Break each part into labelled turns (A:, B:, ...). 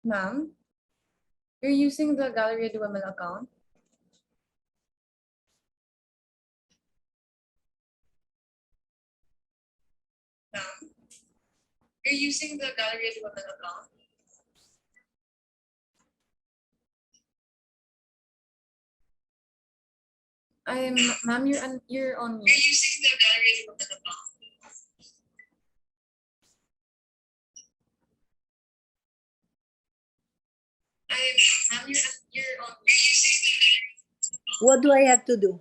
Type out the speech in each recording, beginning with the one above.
A: Ma'am, you're using the Galleria Duemila account? Ma'am, you're using the Galleria Duemila account? Ma'am, you're on mute. You're using the Galleria Duemila account? Ma'am, you're on mute.
B: What do I have to do?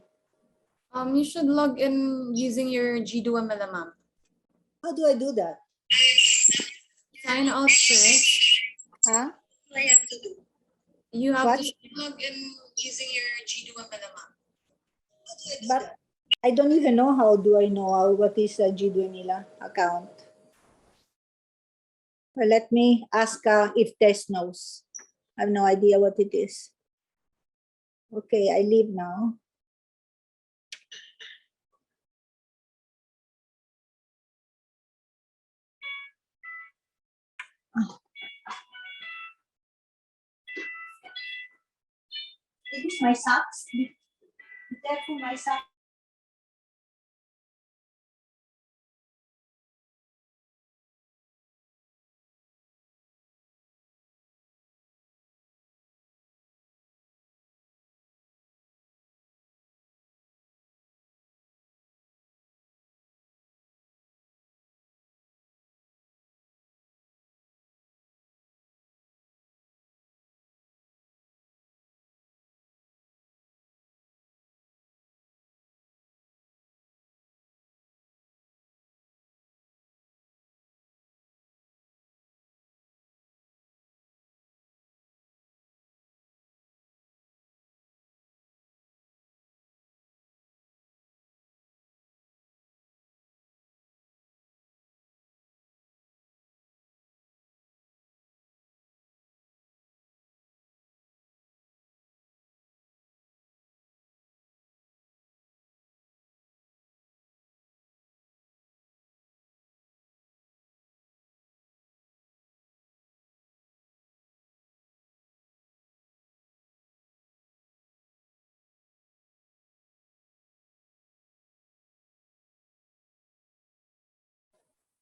A: You should log in using your Duemila, ma'am.
B: How do I do that?
A: Sign out first.
B: Huh? What do I have to do?
A: You have
B: What?
A: to log in using your Duemila, ma'am.
B: But I don't even know how do I know what is a G Duemila account. Well, let me ask if Tess knows. I have no idea what it is. Okay, I leave now. This is my socks. Be careful, my socks.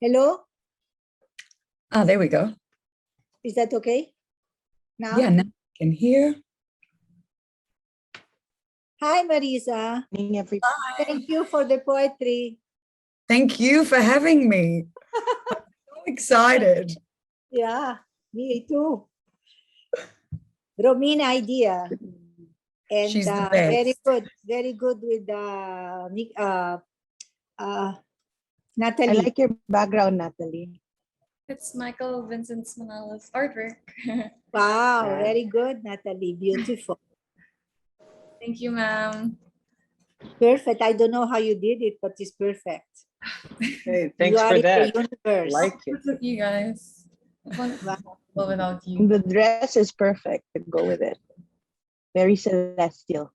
B: Hello?
C: There we go.
B: Is that okay? Now?
C: Yeah, now I can hear.
B: Hi, Marisa.
C: Hi.
B: Thank you for the poetry.
C: Thank you for having me. I'm so excited.
B: Yeah, me too. Romina idea. And
C: She's the
B: very
C: best.
B: very good with Natalie.
D: I like your background, Natalie.
A: It's Michael Vincent Manalo's artwork.
B: Wow, very good, Natalie. Beautiful.
A: Thank you, ma'am.
B: Perfect. I don't know how you did it, but it's perfect.
E: Hey,
B: You
E: thanks
B: are
E: for
B: in
E: that.
B: the universe.
E: Like it.
A: What's with you guys?
B: Wow.
A: Without you.
D: The dress is perfect to go with it. Very celestial.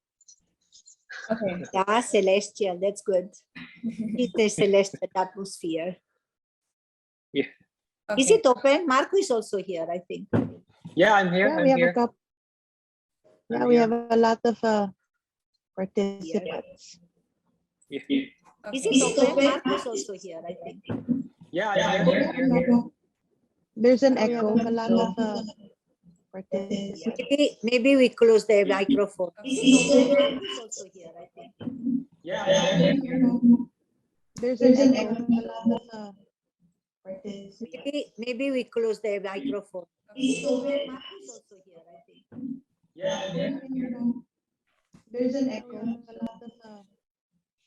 A: Okay.
B: Yeah, celestial. That's good. It's a celestial atmosphere.
E: Yeah.
B: Is
A: Okay.
B: it open? Marco is also here, I think.
E: Yeah, I'm here.
D: Yeah,
E: I'm
D: we have
E: here.
D: a couple. Yeah,
E: I'm
D: we
E: here.
D: have a lot of participants.
E: Yeah,
B: Is it open? Marco is also here, I think.
E: yeah, I'm here. I'm here.
D: There's an echo. A lot of participants.
B: Maybe we close the microphone. Marco is also here, I think.
E: Yeah, I'm here.
D: There's an echo. A lot of participants.
B: Maybe we close the microphone. Marco is also here, I think.
E: Yeah, I'm here.
D: There's an echo. A lot of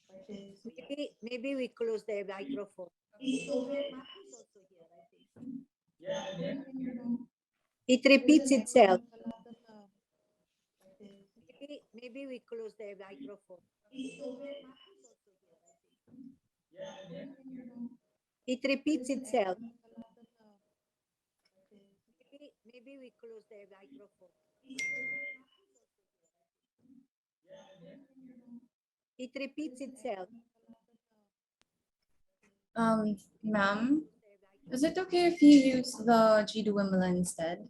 D: participants.
B: Maybe we close the microphone. Marco is also here, I think.
E: Yeah, I'm here.
B: It repeats itself. Maybe we close the microphone. Marco is also here, I think.
E: Yeah, I'm here.
B: It repeats itself. Maybe we close the microphone. It repeats itself.
A: Ma'am, is it okay if you use the Duemila instead?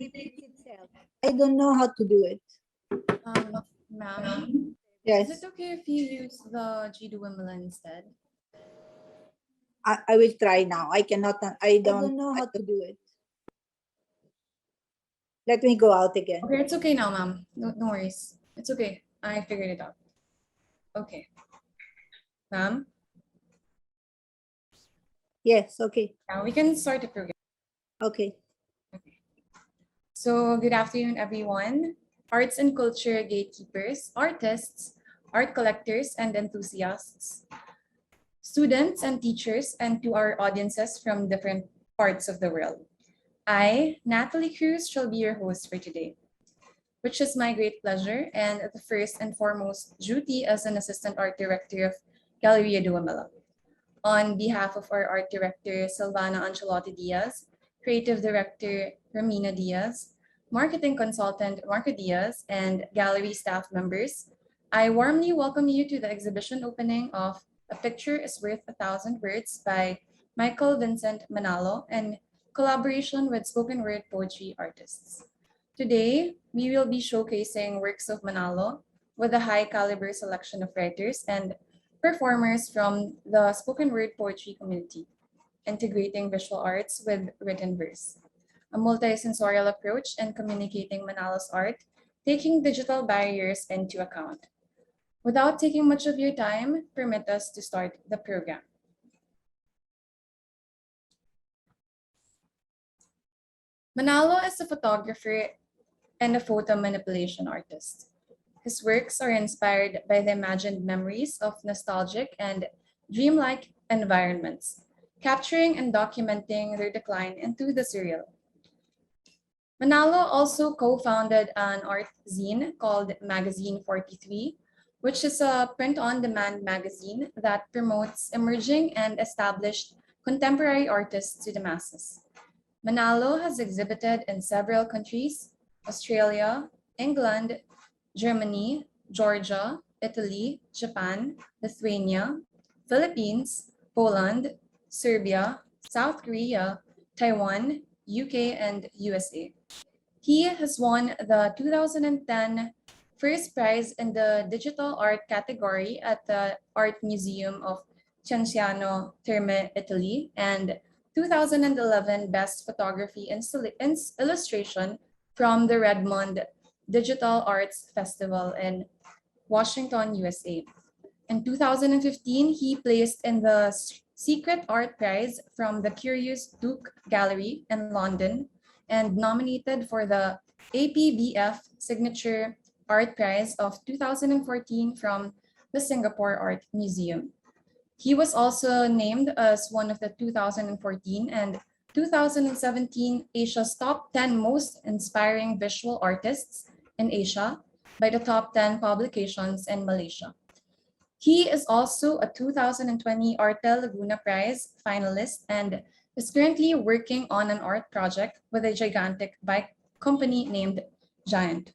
B: repeats itself. I don't know how to do it.
A: Ma'am,
B: Yes,
A: is it okay if you use the G Duemila instead?
B: I will try now. I don't know how to do it. Let me go out again.
A: Okay, it's okay now, ma'am. No worries. It's okay. I figured it out. Okay. Ma'am,
B: Yes, okay.
A: now we can start the program.
B: Okay.
A: So, good afternoon, everyone. Arts and culture gatekeepers, artists, art collectors, and enthusiasts, students and teachers, and to our audiences from different parts of the world. I, Natalie Cruz, shall be your host for today, which is my great pleasure and the first and foremost duty as an assistant art director of Galleria Duemila. On behalf of our art director, Silvana Ancelotti Diaz, creative director, Romina Diaz, marketing consultant, Marco Diaz, and gallery staff members, I warmly welcome you to the exhibition opening of A Picture is Worth 1,000 Words by Michael Vincent Manalo and collaboration with spoken word poetry artists. Today, we will be showcasing works of Manalo with a high caliber selection of writers and performers from the spoken word poetry community, integrating visual arts with written verse, a multi-sensorial approach in communicating Manalo's art, taking digital barriers into account. Without taking much of your time, permit us to start the program. Manalo is a photographer and a photo manipulation artist. His works are inspired by the imagined memories of nostalgic and dreamlike environments, capturing and documenting their decline into the surreal. Manalo also co-founded an art zine called Magazine 43, which is a print-on-demand magazine that promotes emerging and established contemporary artists to the masses. Manalo has exhibited in several countries: Australia, England, Germany, Georgia, Italy, Japan, Lithuania, Philippines, Poland, Serbia, South Korea, Taiwan, UK, and USA. He has won the 2010 first prize in the digital art category at the Art Museum of Cianciano Terme, Italy, and 2011 Best Photography Illustration from the Redmond Digital Arts Festival in Washington, USA. In 2015, he placed in the Secret Art Prize from the Curious Duke Gallery in London and nominated for the APBF Signature Art Prize of 2014 from the Singapore Art Museum. He was also named as one of the 2014 and 2017 Asia's top 10 most inspiring visual artists in Asia by the top 10 publications in Malaysia. He is also a 2020 Arte Laguna Prize finalist and is currently working on an art project with a gigantic bike company named Giant.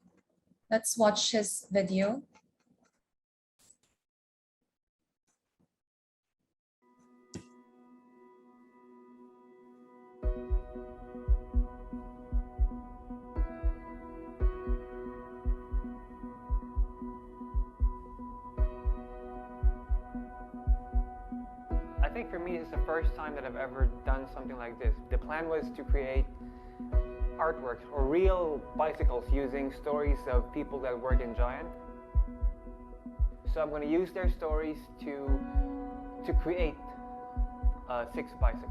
A: Let's watch his video.
F: I think for me, it's the first time that I've ever done something like this. The plan was to create artworks or real bicycles using stories of people that work in Giant. So I'm going to use their stories to create 6 bicycles.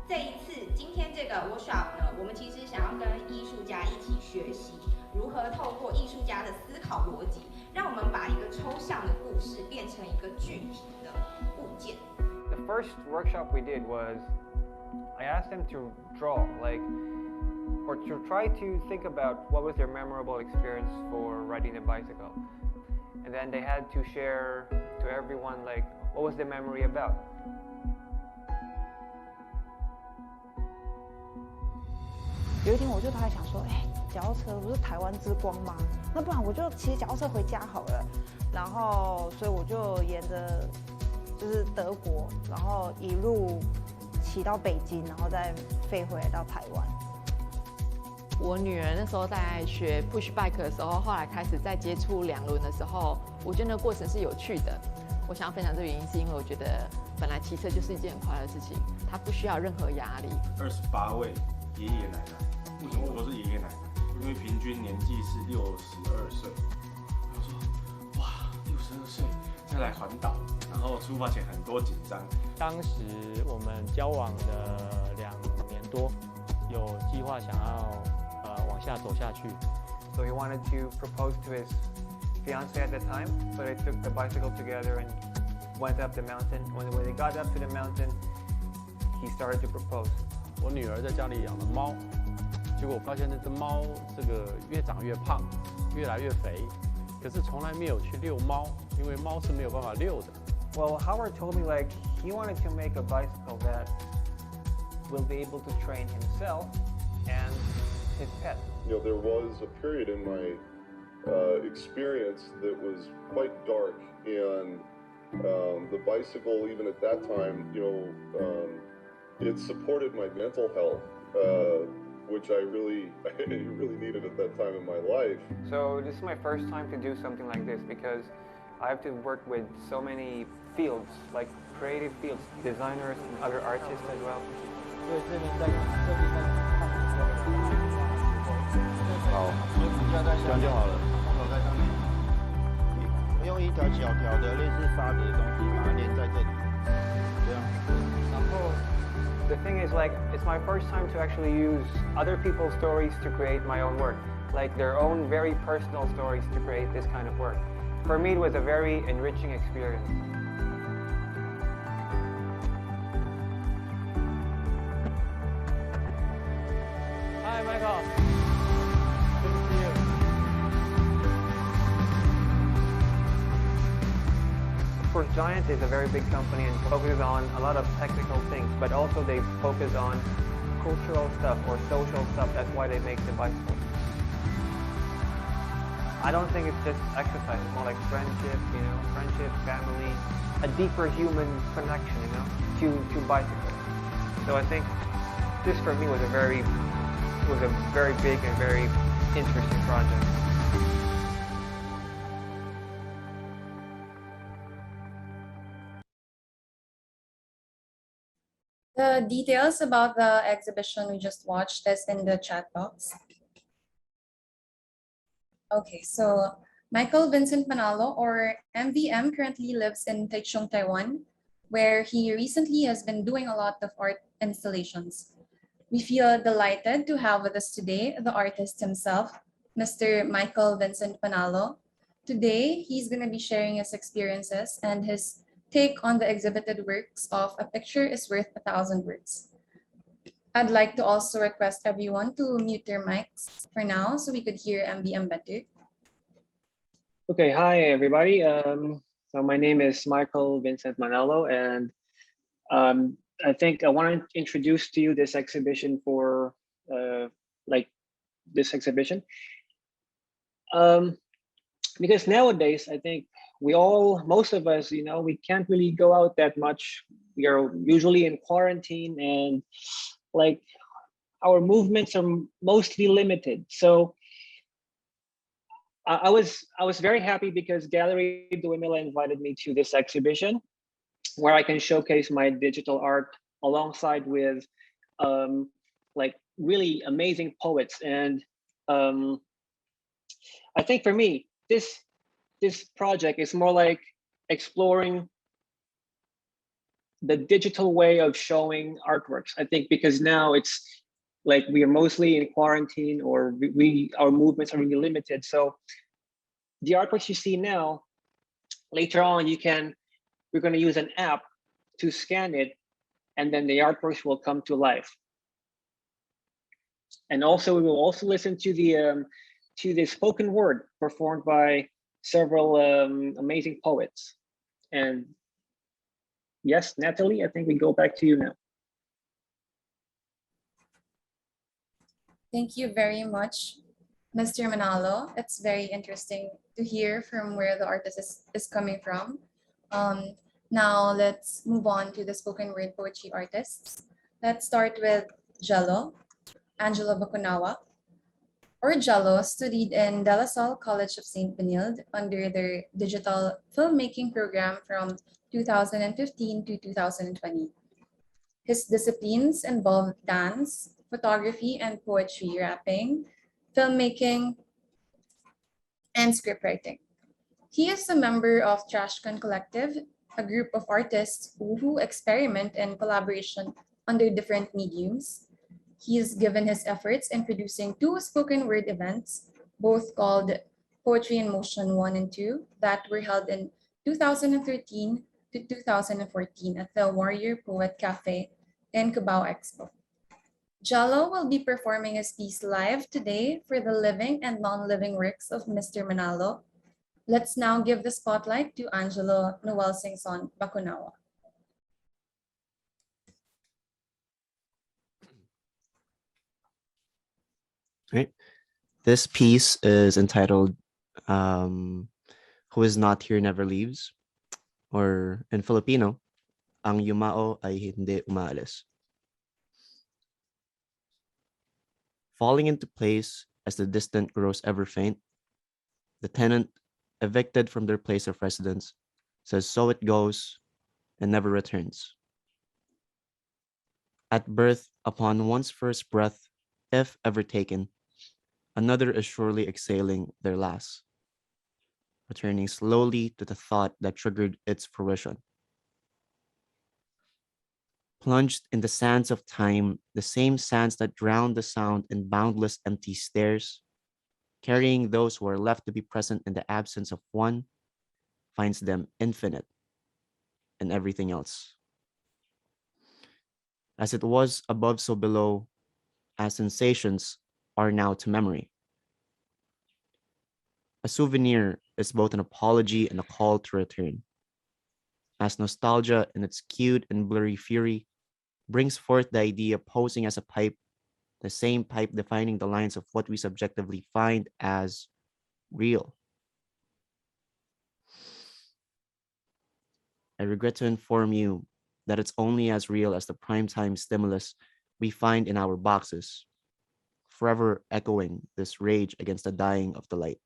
G: 这一次，今天这个 workshop 呢，我们其实想要跟艺术家一起学习如何透过艺术家的思考逻辑，让我们把一个抽象的故事变成一个具体的物件。
F: The first workshop we did was I asked them to draw, or to try to think about what was their memorable experience for riding a bicycle. And then they had to share to everyone, what was the memory about.
H: 有一天我就突然想说，脚踏车不是台湾之光吗？那不然我就骑脚踏车回家好了。然后，所以我就沿着就是德国，然后一路骑到北京，然后再飞回来到台湾。
I: 我女儿那时候在学 push bike 的时候，后来开始在接触两轮的时候，我觉得那个过程是有趣的。我想要分享这个原因，是因为我觉得本来骑车就是一件很快乐的事情，它不需要任何压力。
J: 28位爷爷奶奶，为什么我都是爷爷奶奶？因为平均年纪是62岁。我说，哇，62岁再来环岛，然后出发前很多紧张。
K: 当时我们交往的2年多，有计划想要往下走下去。
F: So he wanted to propose to his fiancée at the time, so they took the bicycle together and went up the mountain. When they got up to the mountain, he started to propose.
K: 我女儿在家里养了猫，结果我发现那只猫这个越长越胖，越来越肥，可是从来没有去遛猫，因为猫是没有办法遛的。
F: Well, Howard told me like he wanted to make a bicycle that will be able to train himself and his pet.
L: You know, there was a period in my experience that was quite dark, and the bicycle, even at that time, you know, it supported my mental health, which I really needed at that time in my life.
F: So this is my first time to do something like this because I have to work with so many fields, like creative fields, designers and other artists as well.
K: 好，这样就好了。
M: 我用一条小条的类似沙子的东西把它连在这里，这样。然后
F: The thing is, like, it's my first time to actually use other people's stories to create my own work, like their own very personal stories to create this kind of work. For me, it was a very enriching experience.
K: Hi, Michael. Good to see you.
F: Of course, Giant is a very big company and focuses on a lot of technical things, but also they focus on cultural stuff or social stuff. That's why they make the bicycles. I don't think it's just exercise. It's more like friendship, you know, friendship, family, a deeper human connection, you know, to bicycles. So I think this for me was a very big and very interesting project.
A: The details about the exhibition we just watched is in the chat box. Okay, so Michael Vincent Manalo, or MVM, currently lives in Taichung, Taiwan, where he recently has been doing a lot of art installations. We feel delighted to have with us today the artist himself, Mr. Michael Vincent Manalo. Today, he's going to be sharing his experiences and his take on the exhibited works of A Picture is Worth 1,000 Words. I'd like to also request everyone to mute their mics for now so we could hear MVM better.
N: Okay, hi everybody. So my name is Michael Vincent Manalo, and I think I want to introduce to you this exhibition for this exhibition. Because nowadays, I think most of us, you know, we can't really go out that much. We are usually in quarantine, and like our movements are mostly limited. So I was very happy because Galleria Duemila invited me to this exhibition where I can showcase my digital art alongside with like really amazing poets. And I think for me, this project is more like exploring the digital way of showing artworks. I think because now it's like we are mostly in quarantine, or our movements are really limited. So the artworks you see now, later on, we're going to use an app to scan it, and then the artworks will come to life. And also, we will also listen to the spoken word performed by several amazing poets. And yes, Natalie, I think we go back to you now.
A: Thank you very much, Mr. Manalo. It's very interesting to hear from where the artist is coming from. Now let's move on to the spoken word poetry artists. Let's start with Jello, Angelo Bacunawa. Or Jello studied in De La Salle College of St. Benilde under their digital filmmaking program from 2015 to 2020. His disciplines involve dance, photography and poetry, rapping, filmmaking, and scriptwriting. He is a member of Trashcan Collective, a group of artists who experiment in collaboration under different mediums. He has given his efforts in producing two spoken word events, both called Poetry in Motion 1 and 2, that were held in 2013 to 2014 at the Warrior Poet Cafe in Cubao Expo. Jello will be performing his piece live today for the living and non-living works of Mr. Manalo. Let's now give the spotlight to Angelo Noel Singson Bacunawa.
O: Right. This piece is entitled Who is Not Here Never Leaves, or in Filipino, Ang Yumao ay Hindi Umaalis. Falling into place as the distant grows ever faint, the tenant, evicted from their place of residence, says so it goes and never returns. At birth, upon one's first breath, if ever taken, another is surely exhaling their last, returning slowly to the thought that triggered its fruition. Plunged in the sands of time, the same sands that drowned the sound in boundless empty stares, carrying those who are left to be present in the absence of one, finds them infinite in everything else. As it was above, so below, as sensations are now to memory. A souvenir is both an apology and a call to return. As nostalgia in its cute and blurry fury brings forth the idea posing as a pipe, the same pipe defining the lines of what we subjectively find as real. I regret to inform you that it's only as real as the primetime stimulus we find in our boxes, forever echoing this rage against the dying of the light.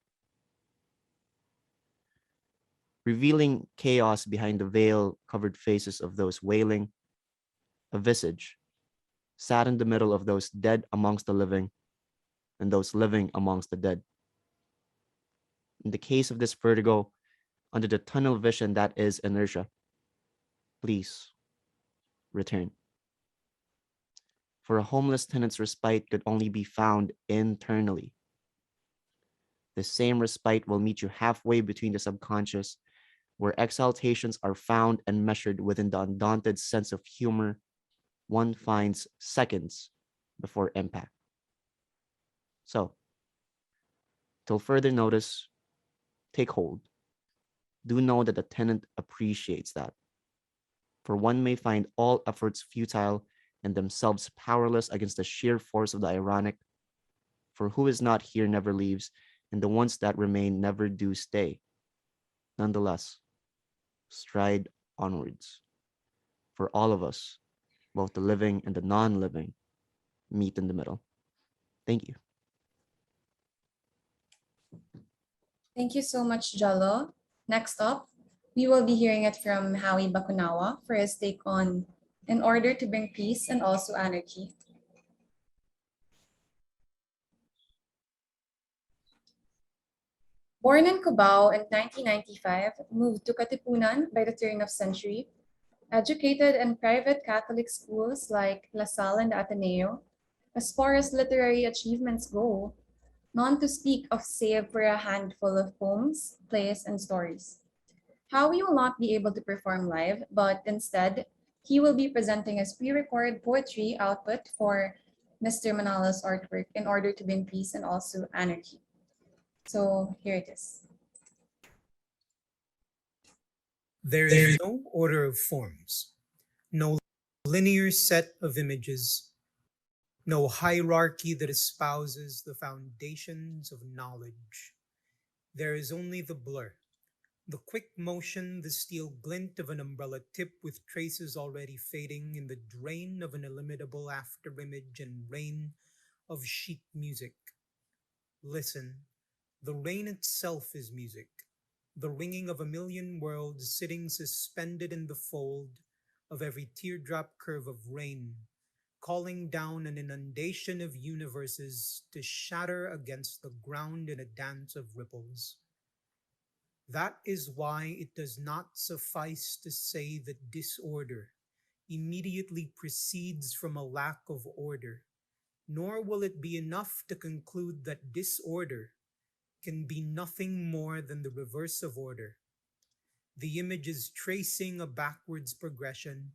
O: Revealing chaos behind the veil-covered faces of those wailing, a visage, sat in the middle of those dead amongst the living and those living amongst the dead. In the case of this vertigo, under the tunnel vision that is inertia, please return. For a homeless tenant's respite could only be found internally. The same respite will meet you halfway between the subconscious, where exaltations are found and measured within the undaunted sense of humor one finds seconds before impact. So, till further notice, take hold. Do know that the tenant appreciates that. For one may find all efforts futile and themselves powerless against the sheer force of the ironic. For who is not here never leaves, and the ones that remain never do stay. Nonetheless, stride onwards. For all of us, both the living and the non-living, meet in the middle. Thank you.
A: Thank you so much, Jello. Next up, we will be hearing it from Howie Bacunawa for his take on In Order to Bring Peace and Also Anarchy. Born in Cubao in 1995, moved to Katipunan by the turn of century, educated in private Catholic schools like La Salle and Ateneo, as far as literary achievements go, none to speak of save for a handful of poems, plays, and stories. Howie will not be able to perform live, but instead, he will be presenting his pre-recorded poetry output for Mr. Manalo's artwork In Order to Bring Peace and Also Anarchy. So here it is.
P: There is no order of forms, no linear set of images, no hierarchy that espouses the foundations of knowledge. There is only the blur, The quick motion, the steel glint of an umbrella tip with traces already fading in the drain of an illimitable afterimage and rain of sheet music. Listen, the rain itself is music, the ringing of a million worlds sitting suspended in the fold of every teardrop curve of rain, calling down an inundation of universes to shatter against the ground in a dance of ripples. That is why it does not suffice to say that disorder immediately proceeds from a lack of order, nor will it be enough to conclude that disorder can be nothing more than the reverse of order. The image is tracing a backwards progression,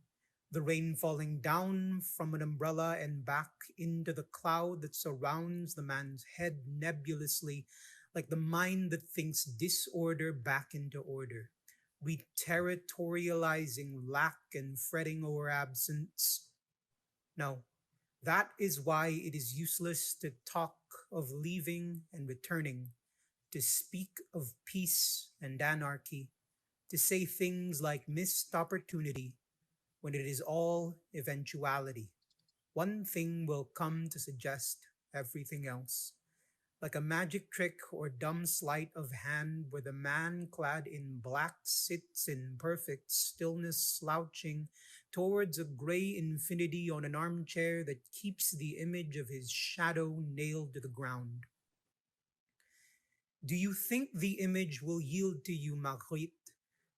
P: the rain falling down from an umbrella and back into the cloud that surrounds the man's head nebulously, like the mind that thinks disorder back into order, reterritorializing lack and fretting over absence. No, that is why it is useless to talk of leaving and returning, to speak of peace and anarchy, to say things like missed opportunity when it is all eventuality. One thing will come to suggest everything else, like a magic trick or dumb sleight of hand where the man clad in black sits in perfect stillness slouching towards a gray infinity on an armchair that keeps the image of his shadow nailed to the ground. Do you think the image will yield to you, Marguerite?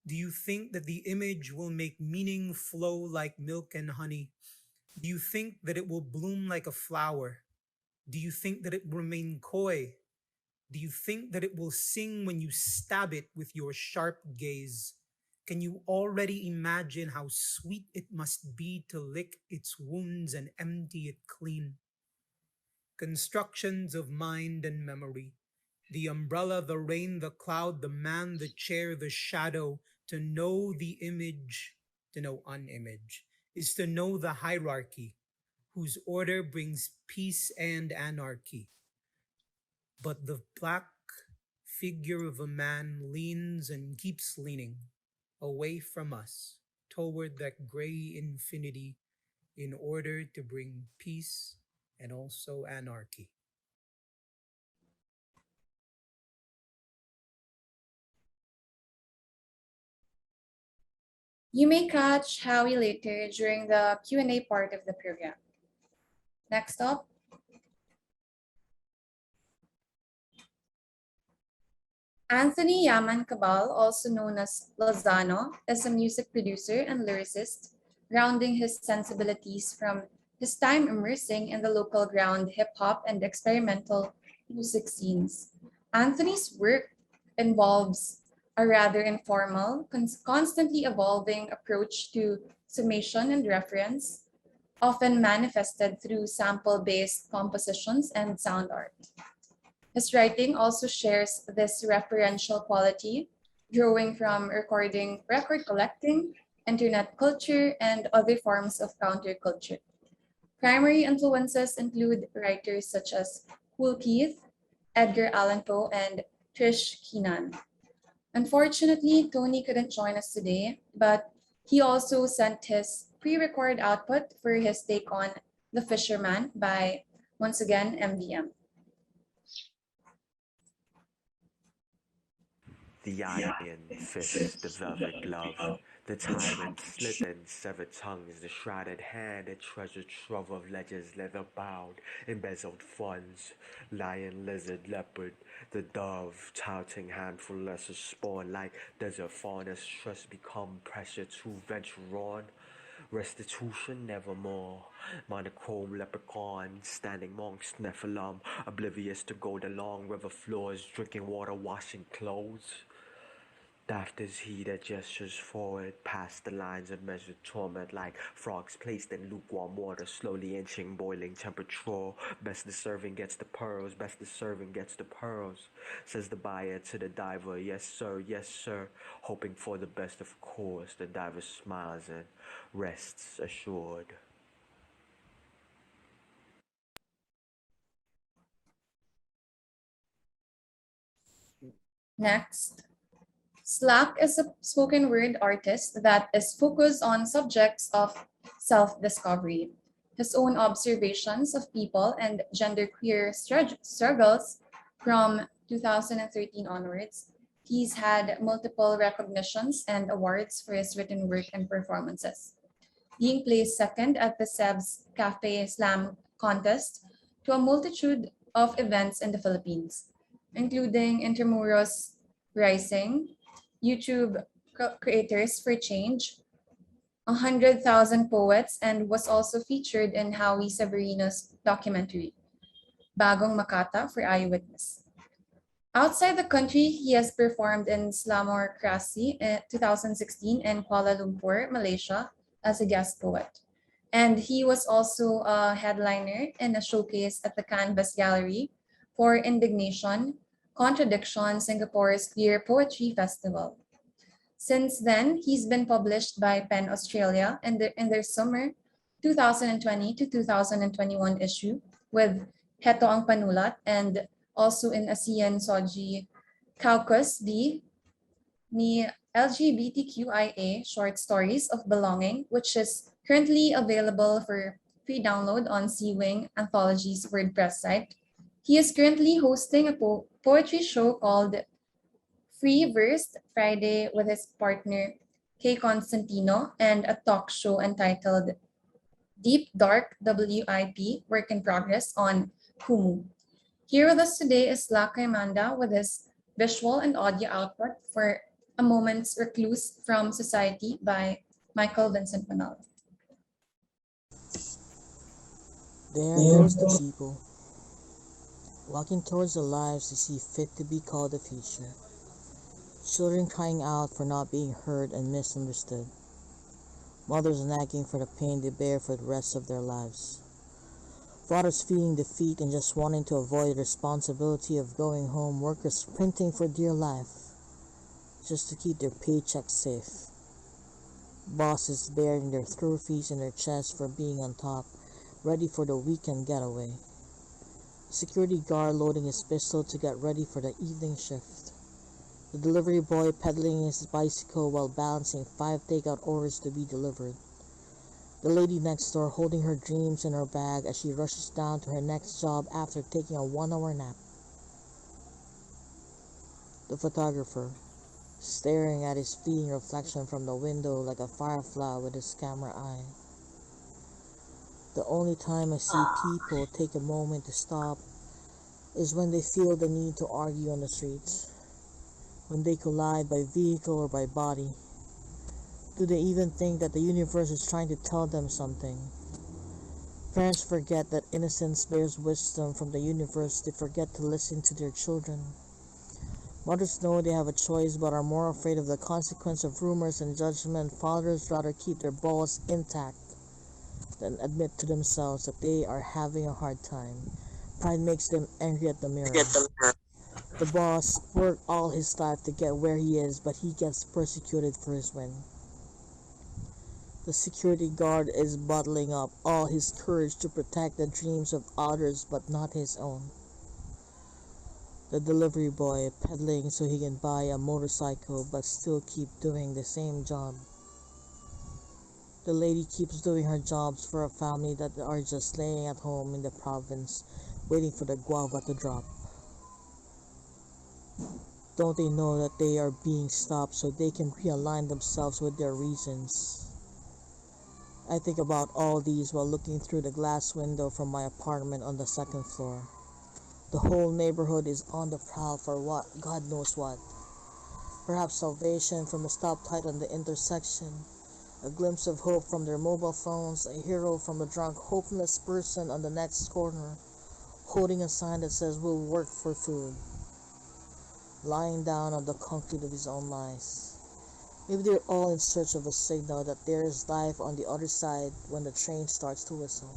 P: Do you think that the image will make meaning flow like milk and honey? Do you think that it will bloom like a flower? Do you think that it will remain coy? Do you think that it will sing when you stab it with your sharp gaze? Can you already imagine how sweet it must be to lick its wounds and empty it clean? Constructions of mind and memory, the umbrella, the rain, the cloud, the man, the chair, the shadow. To know the image, to know an image, is to know the hierarchy, whose order brings peace and anarchy. But the black figure of a man leans and keeps leaning away from us toward that gray infinity in order to bring peace and also anarchy.
A: You may catch Howie later during the Q&A part of the program. Next up, Anthony Yaman Cabal, also known as Lozano, is a music producer and lyricist, grounding his sensibilities from his time immersing in the local ground hip-hop and experimental music scenes. Anthony's work involves a rather informal, constantly evolving approach to summation and reference, often manifested through sample-based compositions and sound art. His writing also shares this referential quality, drawing from record collecting, internet culture, and other forms of counterculture. Primary influences include writers such as Kool Keith, Edgar Allan Poe, and Trish Keenan. Unfortunately, Tony couldn't join us today, but he also sent his pre-recorded output for his take on The Fisherman by, once again, MVM.
Q: The iron fist, the velvet glove, the tyrant slit and severed tongues, the shrouded hand, a treasure trove of ledgers, leather bound, embezzled funds, lion, lizard, leopard, the dove, touting handful lesser spawn, like desert fauna's trust become pressure to venture on. Restitution nevermore. Monochrome leprechaun, standing monks Nephilim, oblivious to go the long river floors, drinking water, washing clothes. Daft is he that gestures forward past the lines of measured torment, like frogs placed in lukewarm water, slowly inching boiling temperature. Best the serving gets the pearls, best the serving gets the pearls, says the buyer to the diver. Yes sir, hoping for the best of course. The diver smiles and rests assured.
A: Next, Slack is a spoken word artist that is focused on subjects of self-discovery. His own observations of people and genderqueer struggles from 2013 onwards. He's had multiple recognitions and awards for his written work and performances, being placed second at the SEBS Cafe Slam contest to a multitude of events in the Philippines, including Intramuros Rising, YouTube Creators for Change, 100,000 Poets, and was also featured in Howie Severino's documentary, Bagong Makata for Eyewitness. Outside the country, he has performed in Slamorcracy in 2016 in Kuala Lumpur, Malaysia, as a guest poet. And he was also a headliner in a showcase at the Canvas Gallery for Indignation, Contradiction, Singapore's Queer Poetry Festival. Since then, he's been published by PEN Australia in their summer 2020 to 2021 issue with Heto ang Panulat, and also in ASEAN Soji Caucus D ni LGBTQIA short stories of belonging, which is currently available for free download on Seawing Anthology's WordPress site. He is currently hosting a poetry show called Free Verse Friday with his partner Kay Constantino, and a talk show entitled Deep Dark WIP Work in Progress on Kumu. Here with us today is Laka Amanda with his visual and audio output for A Moment's Recluse from Society by Michael Vincent Manalo.
R: There goes the people, walking towards the lives they see fit to be called the future. Children crying out for not being heard and misunderstood. Mothers nagging for the pain they bear for the rest of their lives. Fathers feeling defeat and just wanting to avoid the responsibility of going home. Workers sprinting for dear life just to keep their paychecks safe. Bosses bearing their trophies in their chests for being on top, ready for the weekend getaway. Security guard loading his pistol to get ready for the evening shift. The delivery boy pedaling his bicycle while balancing 5 takeout orders to be delivered. The lady next door holding her dreams in her bag as she rushes down to her next job after taking a 1-hour nap. The photographer, staring at his fleeting reflection from the window like a firefly with his camera eye. The only time I see people take a moment to stop is when they feel the need to argue on the streets, when they collide by vehicle or by body. Do they even think that the universe is trying to tell them something? Parents forget that innocence bears wisdom from the universe. They forget to listen to their children. Mothers know they have a choice but are more afraid of the consequence of rumors and judgment. Fathers rather keep their balls intact than admit to themselves that they are having a hard time. Pride makes them angry at the mirror. The boss worked all his life to get where he is, but he gets persecuted for his win. The security guard is bottling up all his courage to protect the dreams of others, but not his own. The delivery boy pedaling so he can buy a motorcycle, but still keep doing the same job. The lady keeps doing her jobs for a family that are just laying at home in the province, waiting for the guava to drop. Don't they know that they are being stopped so they can realign themselves with their reasons? I think about all these while looking through the glass window from my apartment on the 2nd floor. The whole neighborhood is on the prowl for what? God knows what. Perhaps salvation from a stoplight on the intersection, a glimpse of hope from their mobile phones, a hero from a drunk, hopeless person on the next corner, holding a sign that says we'll work for food, lying down on the concrete of his own lies. Maybe they're all in search of a signal that there is life on the other side when the train starts to whistle.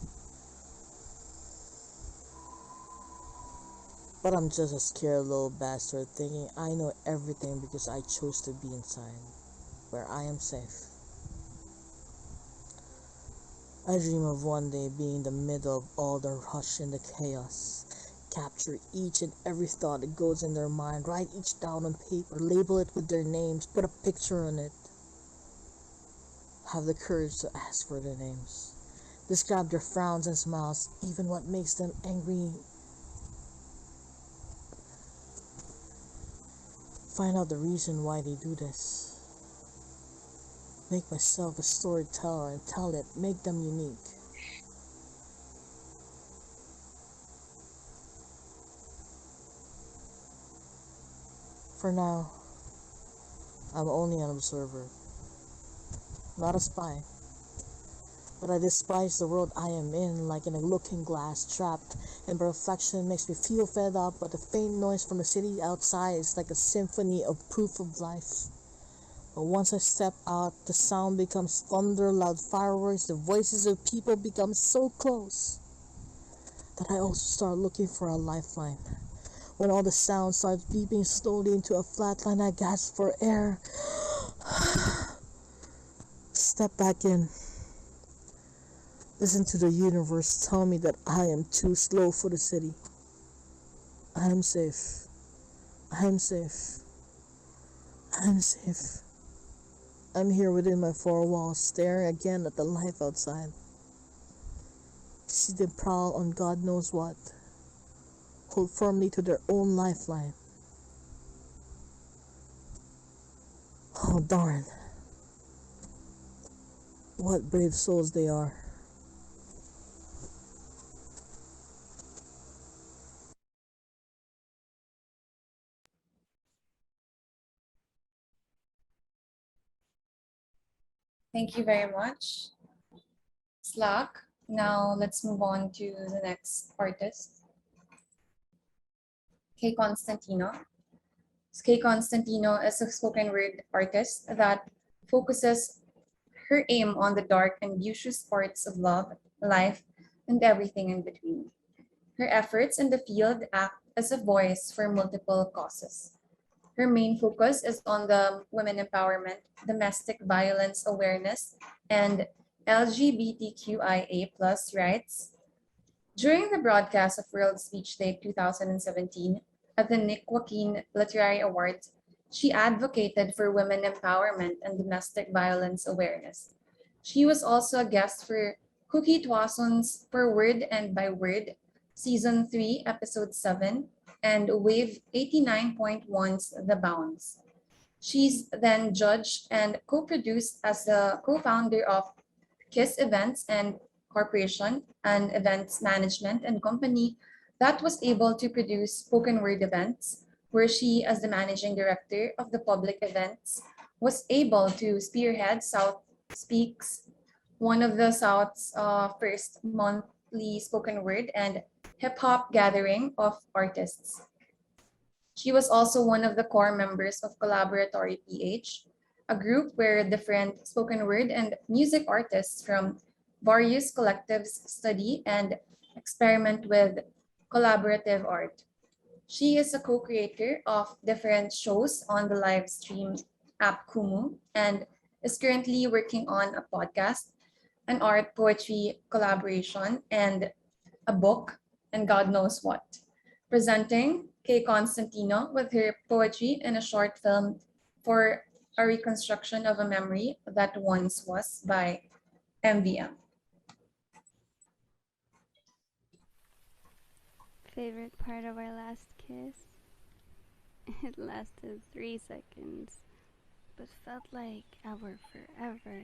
R: But I'm just a scared little bastard thinking I know everything because I chose to be inside, where I am safe. I dream of one day being in the middle of all the rush and the chaos, Capture each and every thought that goes in their mind. Write each down on paper. Label it with their names. Put a picture on it. Have the courage to ask for their names. Describe their frowns and smiles, even what makes them angry. Find out the reason why they do this. Make myself a storyteller and tell it. Make them unique. For now, I'm only an observer, not a spy. But I despise the world I am in, like in a looking glass, trapped in reflection. Makes me feel fed up, but the faint noise from the city outside is like a symphony of proof of life. But once I step out, the sound becomes thunder, loud fireworks, the voices of people become so close that I also start looking for a lifeline. When all the sound starts beeping slowly into a flat line, I gasp for air. Step back in. Listen to the universe tell me that I am too slow for the city. I am safe. I am safe. I am safe. I'm here within my four walls, staring again at the life outside. See them prowl on God knows what. Hold firmly to their own lifeline. Oh darn. What brave souls they are.
A: Thank you very much, Slack. Now let's move on to the next artist, Kay Constantino. Kay Constantino is a spoken word artist that focuses her aim on the dark and beauteous parts of love, life, and everything in between. Her efforts in the field act as a voice for multiple causes. Her main focus is on the women empowerment, domestic violence awareness, and LGBTQIA+ rights. During the broadcast of World Speech Day 2017 at the Nick Joaquin Literary Awards, she advocated for women empowerment and domestic violence awareness. She was also a guest for Cookie Tuason's Per Word and by Word, Season 3, Episode 7, and Wave 89.1's The Bounds. She's then judged and co-produced as the co-founder of KISS Events and Corporation, an events management and company that was able to produce spoken word events, where she, as the managing director of the public events, was able to spearhead South Speaks, one of the South's first monthly spoken word and hip hop gathering of artists. She was also one of the core members of Collaboratory PH, a group where different spoken word and music artists from various collectives study and experiment with collaborative art. She is a co-creator of different shows on the live stream app Kumu and is currently working on a podcast, an art poetry collaboration, and a book, and God knows what. Presenting Kay Constantino with her poetry in a short film for a reconstruction of a memory that once was by MVM.
S: Favorite part of our last kiss? It lasted 3 seconds, but felt like our forever.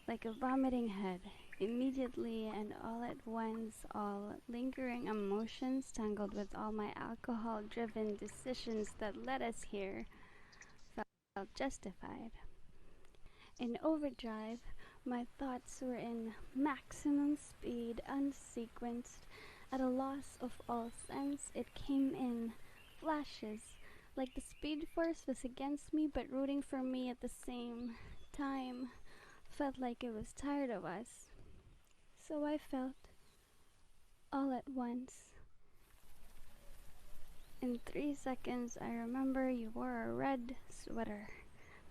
S: Like a vomiting head, immediately and all at once, all lingering emotions tangled with all my alcohol-driven decisions that led us here felt justified. In overdrive, my thoughts were in maximum speed, unsequenced, at a loss of all sense. It came in flashes, like the speed force was against me but rooting for me at the same time. Felt like it was tired of us. So I felt all at once. In 3 seconds, I remember you wore a red sweater.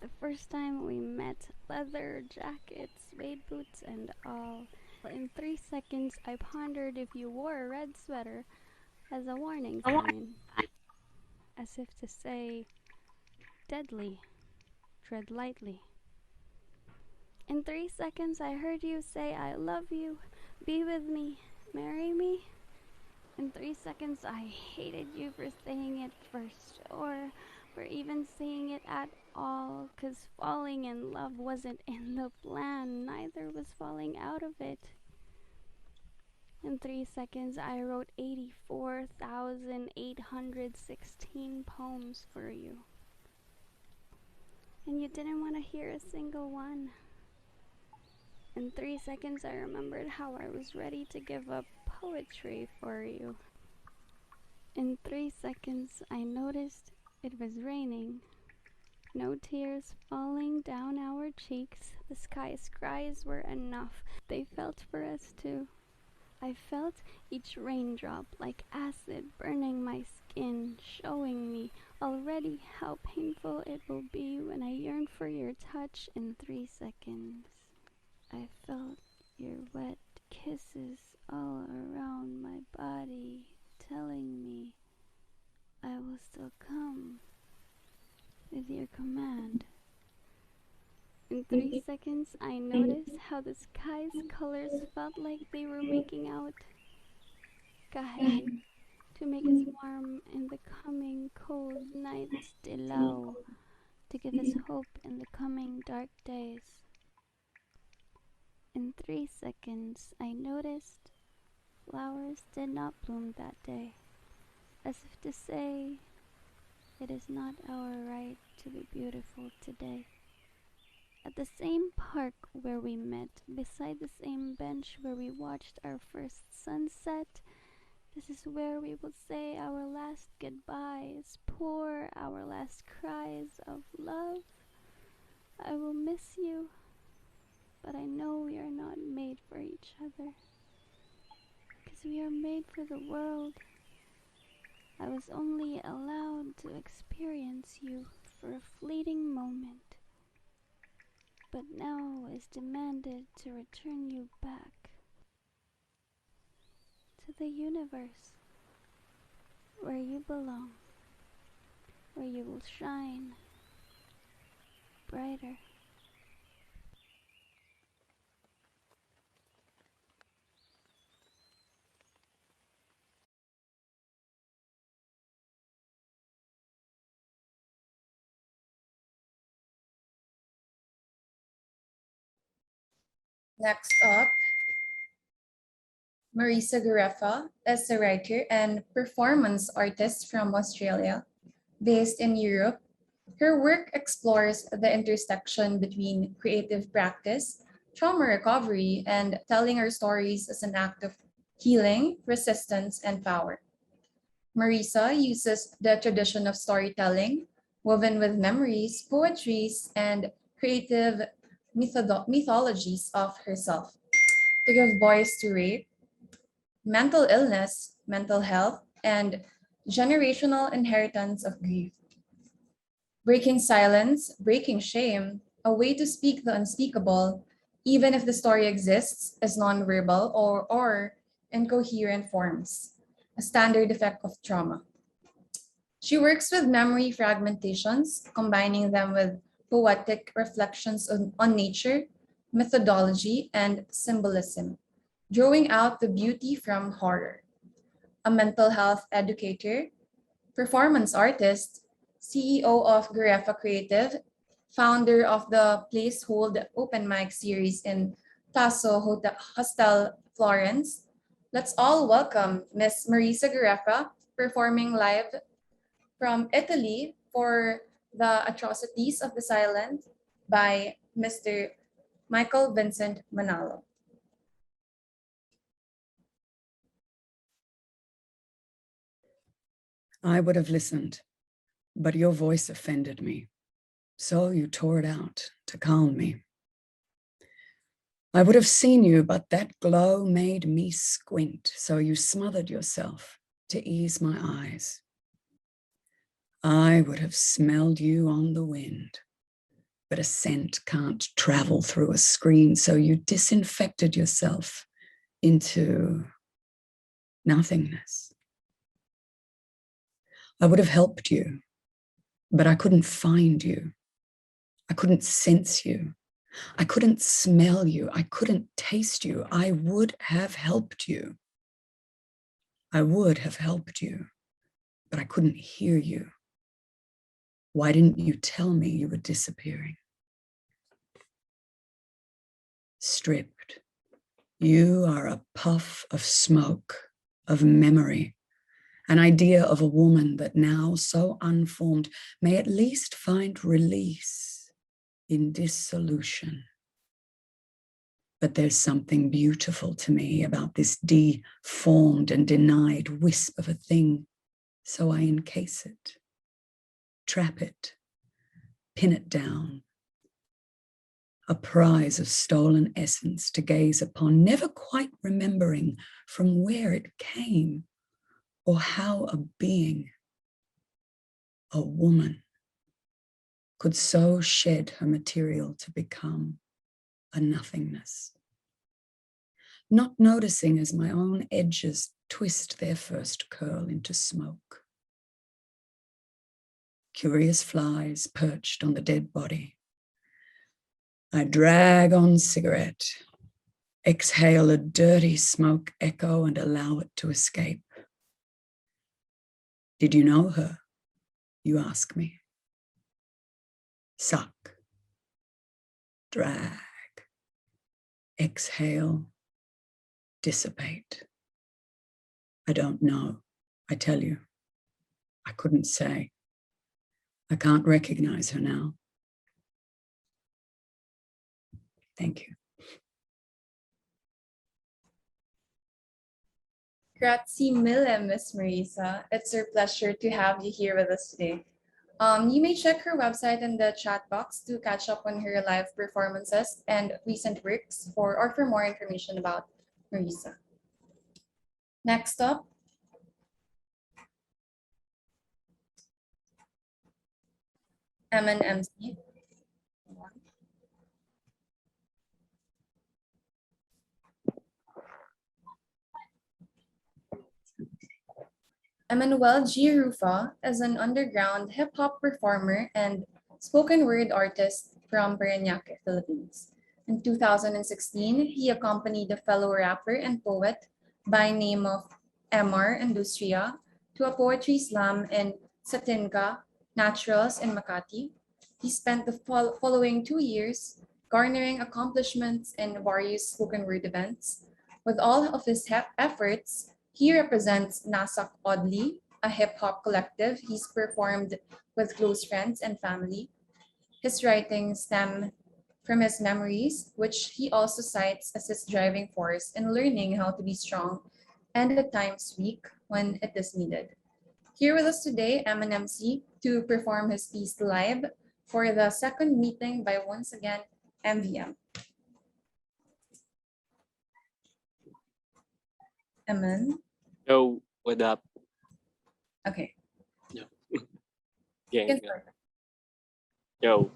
S: The first time we met, leather jackets, suede boots, and all. In 3 seconds, I pondered if you wore a red sweater, as a warning sign, as if to say, deadly, tread lightly. In 3 seconds, I heard you say, I love you, be with me, marry me. In 3 seconds, I hated you for saying it first, or for even saying it at all, 'cause falling in love wasn't in the plan, neither was falling out of it. In 3 seconds, I wrote 84,816 poems for you. And you didn't want to hear a single one. In 3 seconds, I remembered how I was ready to give up poetry for you. In 3 seconds, I noticed it was raining. No tears falling down our cheeks. The sky's cries were enough. They felt for us too. I felt each raindrop like acid burning my skin, showing me already how painful it will be when I yearn for your touch in 3 seconds. I felt your wet kisses all around my body, telling me I will still come with your command. In 3 seconds, I noticed how the sky's colors felt like they were making out. Kahe, to make us warm in the coming cold nights below, to give us hope in the coming dark days. In 3 seconds, I noticed flowers did not bloom that day, as if to say, it is not our right to be beautiful today. At the same park where we met, beside the same bench where we watched our first sunset, this is where we will say our last goodbyes, pour our last cries of love. I will miss you, but I know we are not made for each other, because we are made for the world. I was only allowed to experience you for a fleeting moment, but now is demanded to return you back to the universe, where you belong, where you will shine brighter.
A: Next up, Marisa Garefa is a writer and performance artist from Australia. Based in Europe, her work explores the intersection between creative practice, trauma recovery, and telling our stories as an act of healing, resistance, and power. Marisa uses the tradition of storytelling, woven with memories, poetries, and creative mythologies of herself, to give voice to rape, mental illness, mental health, and generational inheritance of grief. Breaking silence, breaking shame, a way to speak the unspeakable, even if the story exists as nonverbal or incoherent forms, a standard effect of trauma. She works with memory fragmentations, combining them with poetic reflections on nature, methodology, and symbolism, drawing out the beauty from horror. A mental health educator, performance artist, CEO of Garefa Creative, founder of the Placehold Open Mic series in Tasso Hostel, Florence. Let's all welcome Miss Marisa Garefa, performing live from Italy for The Atrocities of the Silent by Mr. Michael Vincent Manalo.
C: I would have listened, but your voice offended me. So you tore it out to calm me. I would have seen you, but that glow made me squint. So you smothered yourself to ease my eyes. I would have smelled you on the wind, but a scent can't travel through a screen. So you disinfected yourself into nothingness. I would have helped you, but I couldn't find you. I couldn't sense you. I couldn't smell you. I couldn't taste you. I would have helped you. I would have helped you, but I couldn't hear you. Why didn't you tell me you were disappearing? Stripped, you are a puff of smoke, of memory, an idea of a woman that now, so unformed, may at least find release in dissolution. But there's something beautiful to me about this deformed and denied wisp of a thing, so I encase it, trap it, pin it down, a prize of stolen essence to gaze upon, never quite remembering from where it came or how a being, a woman, could so shed her material to become a nothingness. Not noticing as my own edges twist their first curl into smoke. Curious flies perched on the dead body. I drag on cigarette, exhale a dirty smoke echo and allow it to escape. Did you know her? You ask me. Suck, drag, exhale, dissipate. I don't know, I tell you. I couldn't say. I can't recognize her now. Thank you.
A: Grazie mille, Miss Marisa. It's our pleasure to have you here with us today. You may check her website in the chat box to catch up on her live performances and recent works or for more information about Marisa. Next up, MNMC. Emmanuel G. Rufa is an underground hip-hop performer and spoken word artist from Parañaque, Philippines. In 2016, he accompanied a fellow rapper and poet by name of Emar Industria to a poetry slam in Satinga Naturals in Makati. He spent the following 2 years garnering accomplishments in various spoken word events. With all of his efforts, he represents Nasak Oddly, a hip-hop collective he's performed with close friends and family. His writings stem from his memories, which he also cites as his driving force in learning how to be strong and at times weak when it is needed. Here with us today, MNMC, to perform his piece live for the second meeting by once again, MVM. Amen.
T: Yo, what up?
A: Okay.
T: Yo. Gang. Yo.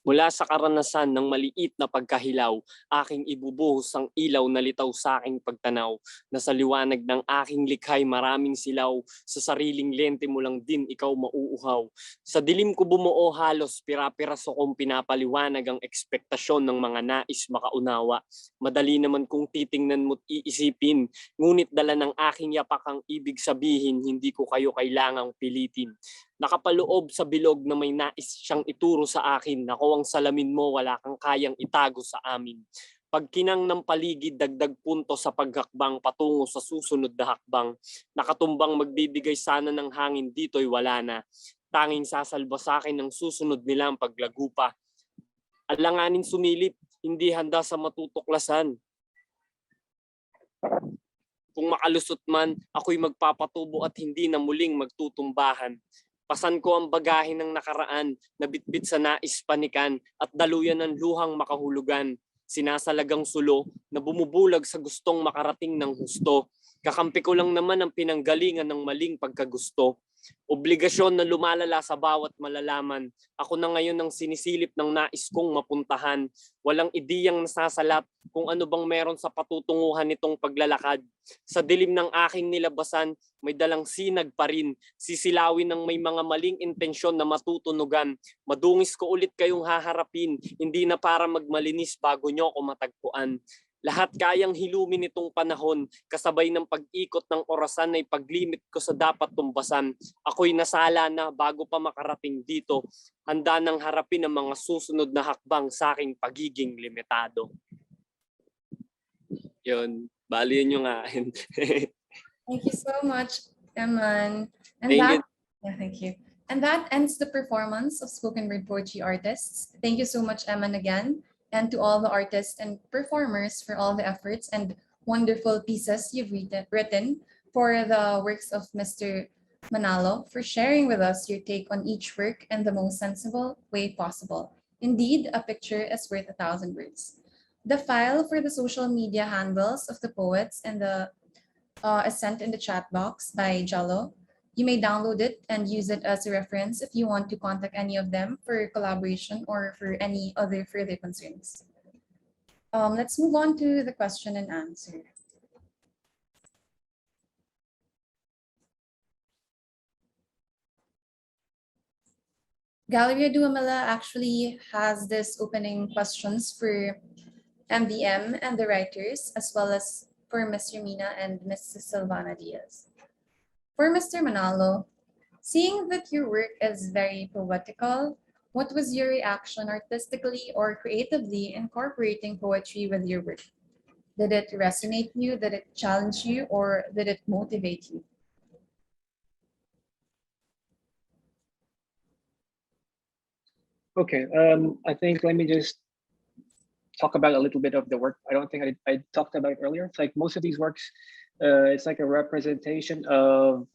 T: Mula sa karanasan ng maliit na pagkahilaw, aking ibubuhos ang ilaw na litaw sa aking pagtanaw. Na sa liwanag ng aking likha'y maraming silaw, sa sariling lente mo lang din ikaw mauuhaw. Sa dilim ko bumuo halos, pira-piraso kong pinapaliwanag ang ekspektasyon ng mga nais makaunawa. Madali naman kung titingnan mo't iisipin, ngunit dala ng aking yapak ang ibig sabihin, hindi ko kayo kailangang pilitin. Nakapaloob sa bilog na may nais siyang ituro sa akin. Ako ang salamin mo, wala kang kayang itago sa amin. Pagkinang ng paligid, dagdag punto sa paghakbang patungo sa susunod na hakbang. Nakatumbang magbibigay sana ng hangin, dito'y wala na. Tanging sasalba sa akin ang susunod nilang paglagupa. Alanganin sumilip, hindi handa sa matutuklasan. Kung makalusot man, ako'y magpapatubo at hindi na muling magtutumbahan. Pasan ko ang bagahe ng nakaraan, nabitbit sa nais panikan at daluyan ng luhang makahulugan. Sinasalagang sulo na bumubulag sa gustong makarating ng husto. Kakampi ko lang naman ang pinanggalingan ng maling pagkagusto. Obligasyon na lumalala sa bawat malalaman. Ako na ngayon ang sinisilip ng nais kong mapuntahan. Walang ideyang nasasalat kung ano bang meron sa patutunguhan nitong paglalakad. Sa dilim ng aking nilabasan, may dalang sinag pa rin. Sisilawin ng may mga maling intensyon na matutunugan. Madungis ko ulit kayong haharapin, hindi na para magmalinis bago nyo ako matagpuan. Lahat kayang hilumin nitong panahon, kasabay ng pag-ikot ng orasan ay paglimit ko sa dapat tumbasan. Ako'y nasala na bago pa makarating dito, handa nang harapin ang mga susunod na hakbang sa aking pagiging limitado. Yun, bali yun yung akin.
A: Thank you so much, Eman. And
T: Thank you.
A: thank you. And that ends the performance of spoken word poetry artists. Thank you so much, Eman, again. And to all the artists and performers for all the efforts and wonderful pieces you've written, for the works of Mr. Manalo, for sharing with us your take on each work in the most sensible way possible. Indeed, a picture is worth 1,000 words. The file for the social media handles of the poets and the is sent in the chat box by Jello. You may download it and use it as a reference if you want to contact any of them for collaboration or for any other further concerns. Let's move on to the question and answer. Galleria Duemila actually has this opening questions for MVM and the writers, as well as for Mr. Mina and Mrs. Silvana Diaz. For Mr. Manalo, seeing that your work is very poetical, what was your reaction artistically or creatively incorporating poetry with your work? Did it resonate you? Did it challenge you? Or did it motivate you?
N: Okay, I think let me just talk about a little bit of the work. I don't think I talked about it earlier. It's like most of these works, it's like a representation of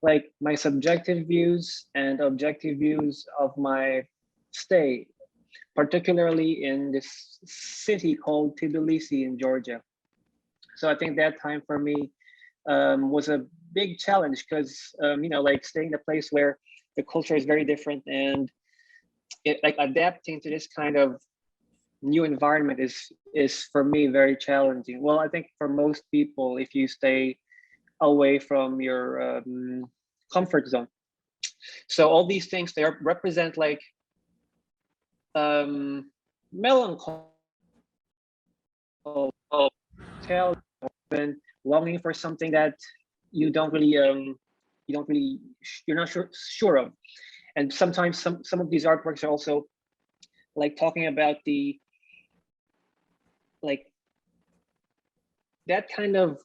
N: like my subjective views and objective views of my stay, particularly in this city called Tbilisi in Georgia. So I think that time for me was a big challenge because, you know, like staying in a place where the culture is very different and it, like adapting to this kind of new environment is for me very challenging. Well, I think for most people, if you stay away from your comfort zone. So all these things, they represent like melancholy, longing for something that you're not sure of. And sometimes some of these artworks are also like talking about the like that kind of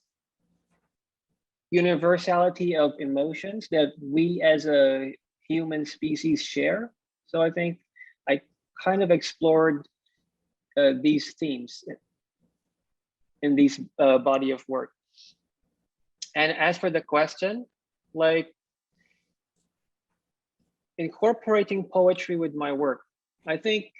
N: universality of emotions that we as a human species share. So I think I kind of explored these themes in these body of work. And as for the question, like incorporating poetry with my work, I think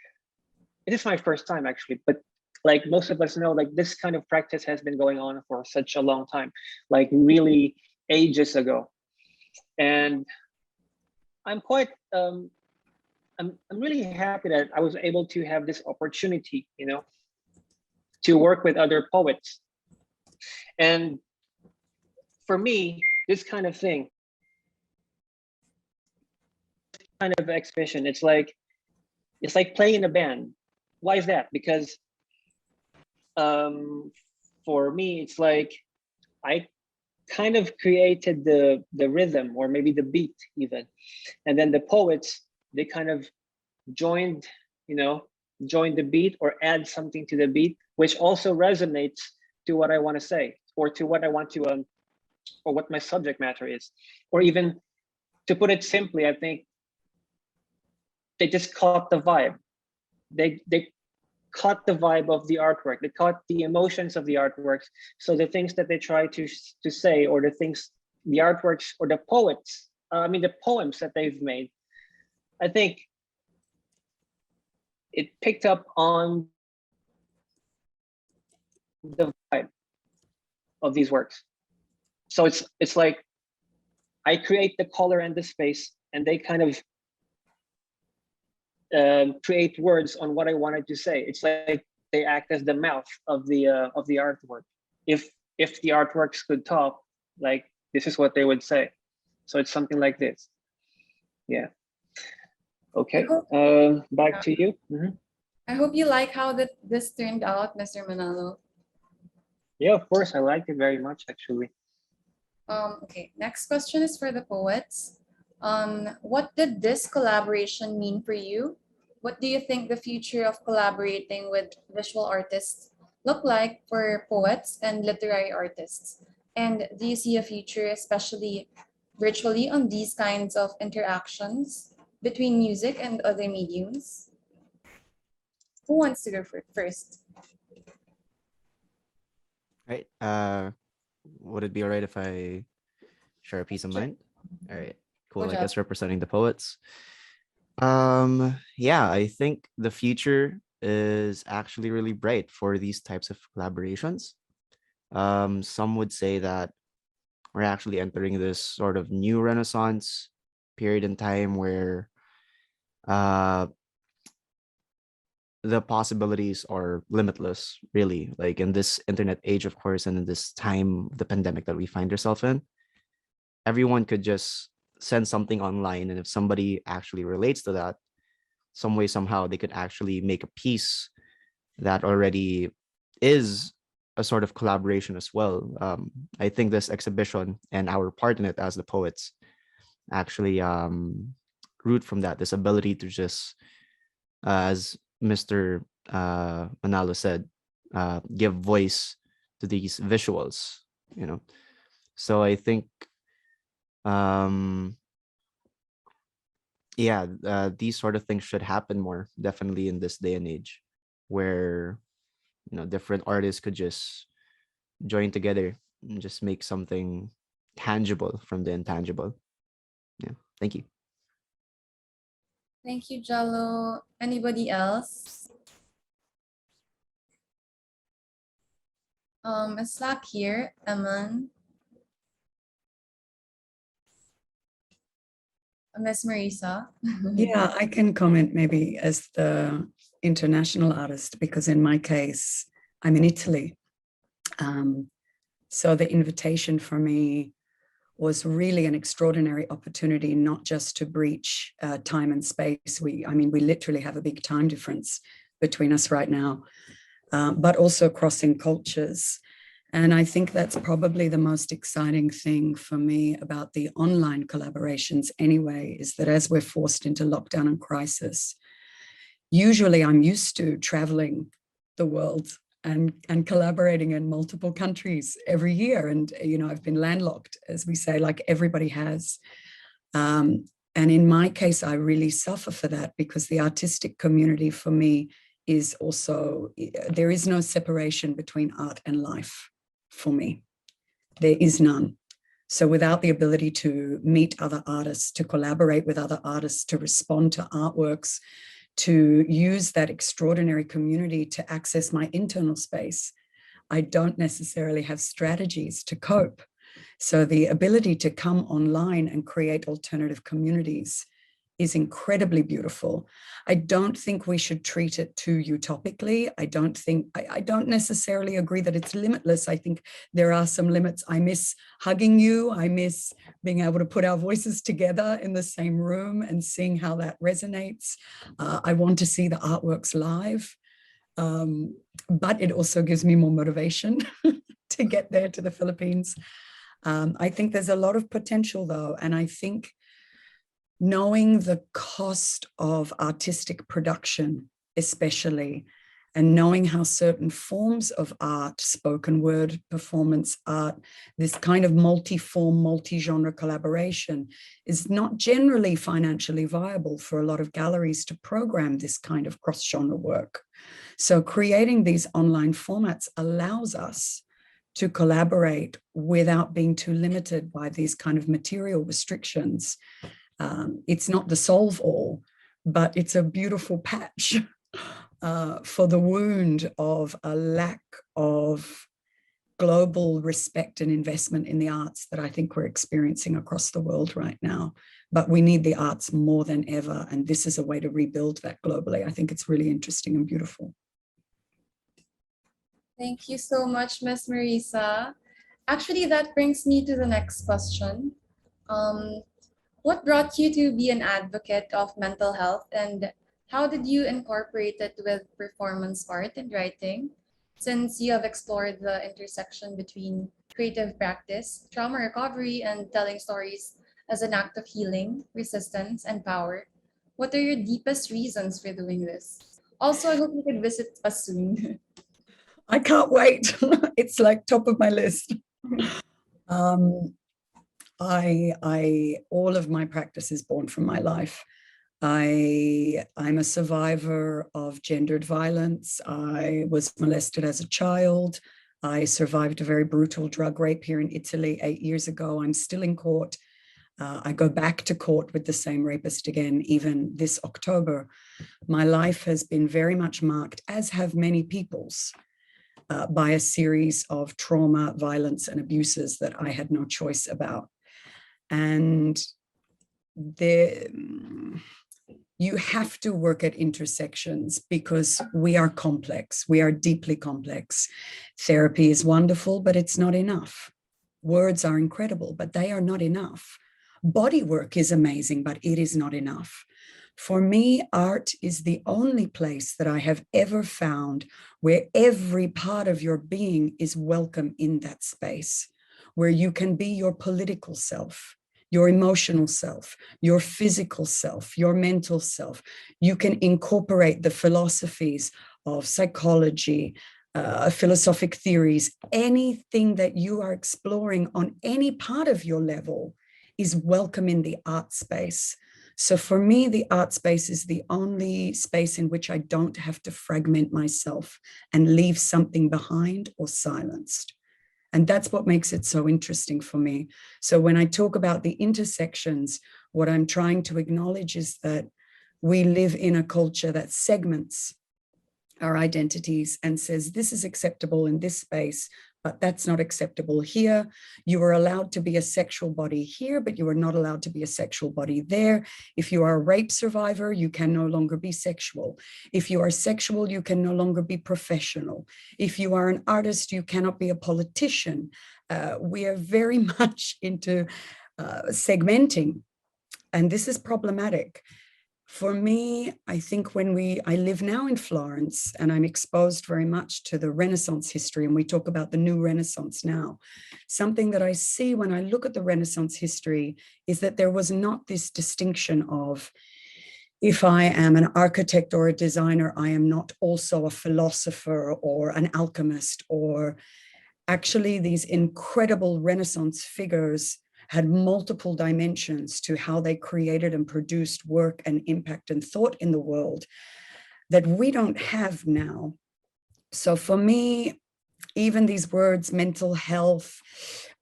N: it is my first time actually, but like most of us know, like this kind of practice has been going on for such a long time, like really ages ago. And I'm quite, I'm really happy that I was able to have this opportunity, you know, to work with other poets. And for me, this kind of thing, kind of exhibition, it's like playing in a band. Why is that? Because for me, it's like I kind of created the rhythm or maybe the beat even, and then the poets, they kind of joined the beat or add something to the beat, which also resonates to what I want to say or to what I want to or what my subject matter is. Or even to put it simply, I think they just caught the vibe. They caught the vibe of the artwork. They caught the emotions of the artworks. So the things that they try to say, or the things, the artworks or the poets, the poems that they've made, I think it picked up on the vibe of these works. So it's like I create the color and the space, and they kind of create words on what I wanted to say. It's like they act as the mouth of the artwork. If the artworks could talk, like this is what they would say. So it's something like this. Yeah. Okay. Back to you.
A: I hope you like how this turned out, Mr. Manalo.
N: Yeah, of course. I liked it very much, actually.
A: Okay, next question is for the poets. What did this collaboration mean for you? What do you think the future of collaborating with visual artists look like for poets and literary artists? And do you see a future, especially virtually, on these kinds of interactions between music and other mediums? Who wants to go first?
O: Right. Would it be all right if I share a piece of mine? All right, cool. I guess representing the poets. Yeah, I think the future is actually really bright for these types of collaborations. Some would say that we're actually entering this sort of new renaissance period in time where the possibilities are limitless, really. Like in this internet age, of course, and in this time, the pandemic that we find ourselves in, everyone could just send something online. And if somebody actually relates to that, some way, somehow, they could actually make a piece that already is a sort of collaboration as well. I think this exhibition and our part in it as the poets actually root from that, this ability to just, as Mr. Manalo said, give voice to these visuals, you know. So I think, yeah, these sort of things should happen more, definitely in this day and age, where, you know, different artists could just join together and just make something tangible from the intangible. Yeah, thank you.
A: Thank you, Jalo. Anybody else? Slack here, Eman. Miss Marisa.
C: Yeah, I can comment maybe as the international artist, because in my case, I'm in Italy. So the invitation for me was really an extraordinary opportunity, not just to breach time and space. We literally have a big time difference between us right now, but also crossing cultures. And I think that's probably the most exciting thing for me about the online collaborations anyway, is that as we're forced into lockdown and crisis, usually I'm used to traveling the world and collaborating in multiple countries every year. And, you know, I've been landlocked, as we say, like everybody has. And in my case, I really suffer for that, because the artistic community for me is also, there is no separation between art and life for me. There is none. So without the ability to meet other artists, to collaborate with other artists, to respond to artworks, to use that extraordinary community to access my internal space, I don't necessarily have strategies to cope. So the ability to come online and create alternative communities is incredibly beautiful. I don't think we should treat it too utopically. I don't necessarily agree that it's limitless. I think there are some limits. I miss hugging you. I miss being able to put our voices together in the same room and seeing how that resonates. I want to see the artworks live, but it also gives me more motivation to get there to the Philippines. I think there's a lot of potential though. And I think knowing the cost of artistic production, especially, and knowing how certain forms of art, spoken word, performance art, this kind of multi-form, multi-genre collaboration is not generally financially viable for a lot of galleries to program this kind of cross-genre work. So creating these online formats allows us to collaborate without being too limited by these kind of material restrictions. It's not the solve all, but it's a beautiful patch for the wound of a lack of global respect and investment in the arts that I think we're experiencing across the world right now. But we need the arts more than ever. And this is a way to rebuild that globally. I think it's really interesting and beautiful.
A: Thank you so much, Ms. Marisa. Actually, that brings me to the next question. What brought you to be an advocate of mental health, and how did you incorporate it with performance art and writing, since you have explored the intersection between creative practice, trauma recovery, and telling stories as an act of healing, resistance, and power? What are your deepest reasons for doing this? Also, I hope you can visit us soon.
C: I can't wait. It's like top of my list. All of my practice is born from my life. I'm a survivor of gendered violence. I was molested as a child. I survived a very brutal drug rape here in Italy 8 years ago. I'm still in court. I go back to court with the same rapist again, even this October. My life has been very much marked, as have many people's, by a series of trauma, violence, and abuses that I had no choice about. And you have to work at intersections because we are complex. We are deeply complex. Therapy is wonderful, but it's not enough. Words are incredible, but they are not enough. Body work is amazing, but it is not enough. For me, art is the only place that I have ever found where every part of your being is welcome in that space, where you can be your political self, your emotional self, your physical self, your mental self. You can incorporate the philosophies of psychology, philosophic theories. Anything that you are exploring on any part of your level is welcome in the art space. So for me, the art space is the only space in which I don't have to fragment myself and leave something behind or silenced. And that's what makes it so interesting for me. So when I talk about the intersections, what I'm trying to acknowledge is that we live in a culture that segments our identities and says, this is acceptable in this space, but that's not acceptable here. You are allowed to be a sexual body here, but you are not allowed to be a sexual body there. If you are a rape survivor, you can no longer be sexual. If you are sexual, you can no longer be professional. If you are an artist, you cannot be a politician. We are very much into segmenting, and this is problematic. For me, I think I live now in Florence and I'm exposed very much to the Renaissance history, and we talk about the new Renaissance now. Something that I see when I look at the Renaissance history is that there was not this distinction of, if I am an architect or a designer, I am not also a philosopher or an alchemist. Or actually these incredible Renaissance figures had multiple dimensions to how they created and produced work and impact and thought in the world that we don't have now. So for me, even these words, mental health,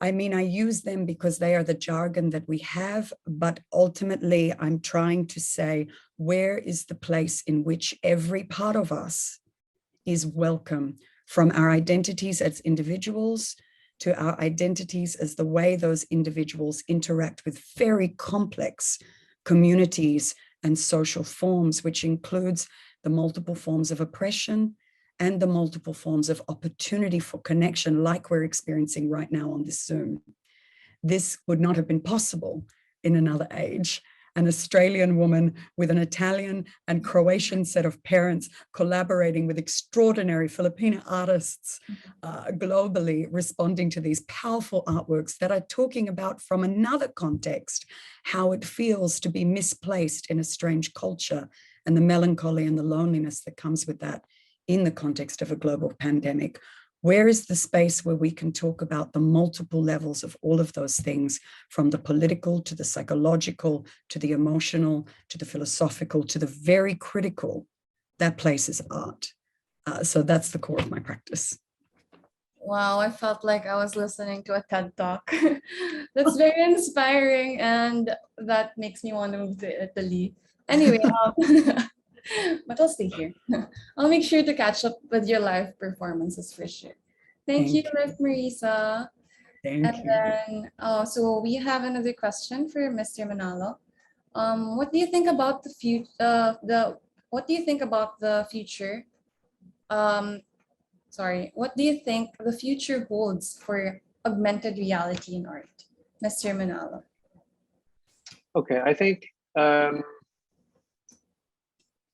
C: I mean, I use them because they are the jargon that we have, but ultimately I'm trying to say, where is the place in which every part of us is welcome, from our identities as individuals to our identities as the way those individuals interact with very complex communities and social forms, which includes the multiple forms of oppression and the multiple forms of opportunity for connection, like we're experiencing right now on this Zoom. This would not have been possible in another age. An Australian woman with an Italian and Croatian set of parents collaborating with extraordinary Filipino artists globally, responding to these powerful artworks that are talking about, from another context, how it feels to be misplaced in a strange culture and the melancholy and the loneliness that comes with that in the context of a global pandemic. Where is the space where we can talk about the multiple levels of all of those things, from the political to the psychological, to the emotional, to the philosophical, to the very critical? That place is art. So that's the core of my practice.
A: Wow, I felt like I was listening to a TED Talk. That's very inspiring, and that makes me want to move to Italy. Anyway, but I'll stay here. I'll make sure to catch up with your live performances for sure. Thank you,
C: Thank
A: Miss Marisa.
C: Thank
A: And
C: you.
A: then, so we have another question for Mr. Manalo. What do you think about the future? What do you think about the future? What do you think the future holds for augmented reality in art, Mr. Manalo?
N: Okay, I think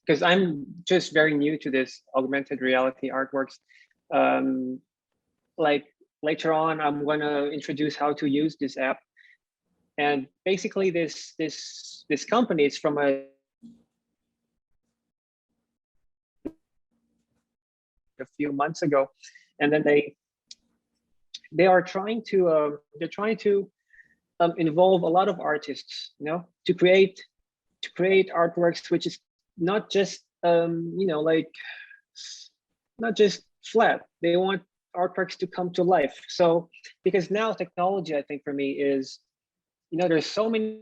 N: because I'm just very new to this augmented reality artworks, like later on, I'm gonna introduce how to use this app. And basically, this company is from a few months ago, and then they are trying to involve a lot of artists, you know, to create artworks which is not just you know, like not just flat. They want artworks to come to life. So because now technology, I think for me is, you know, there's so many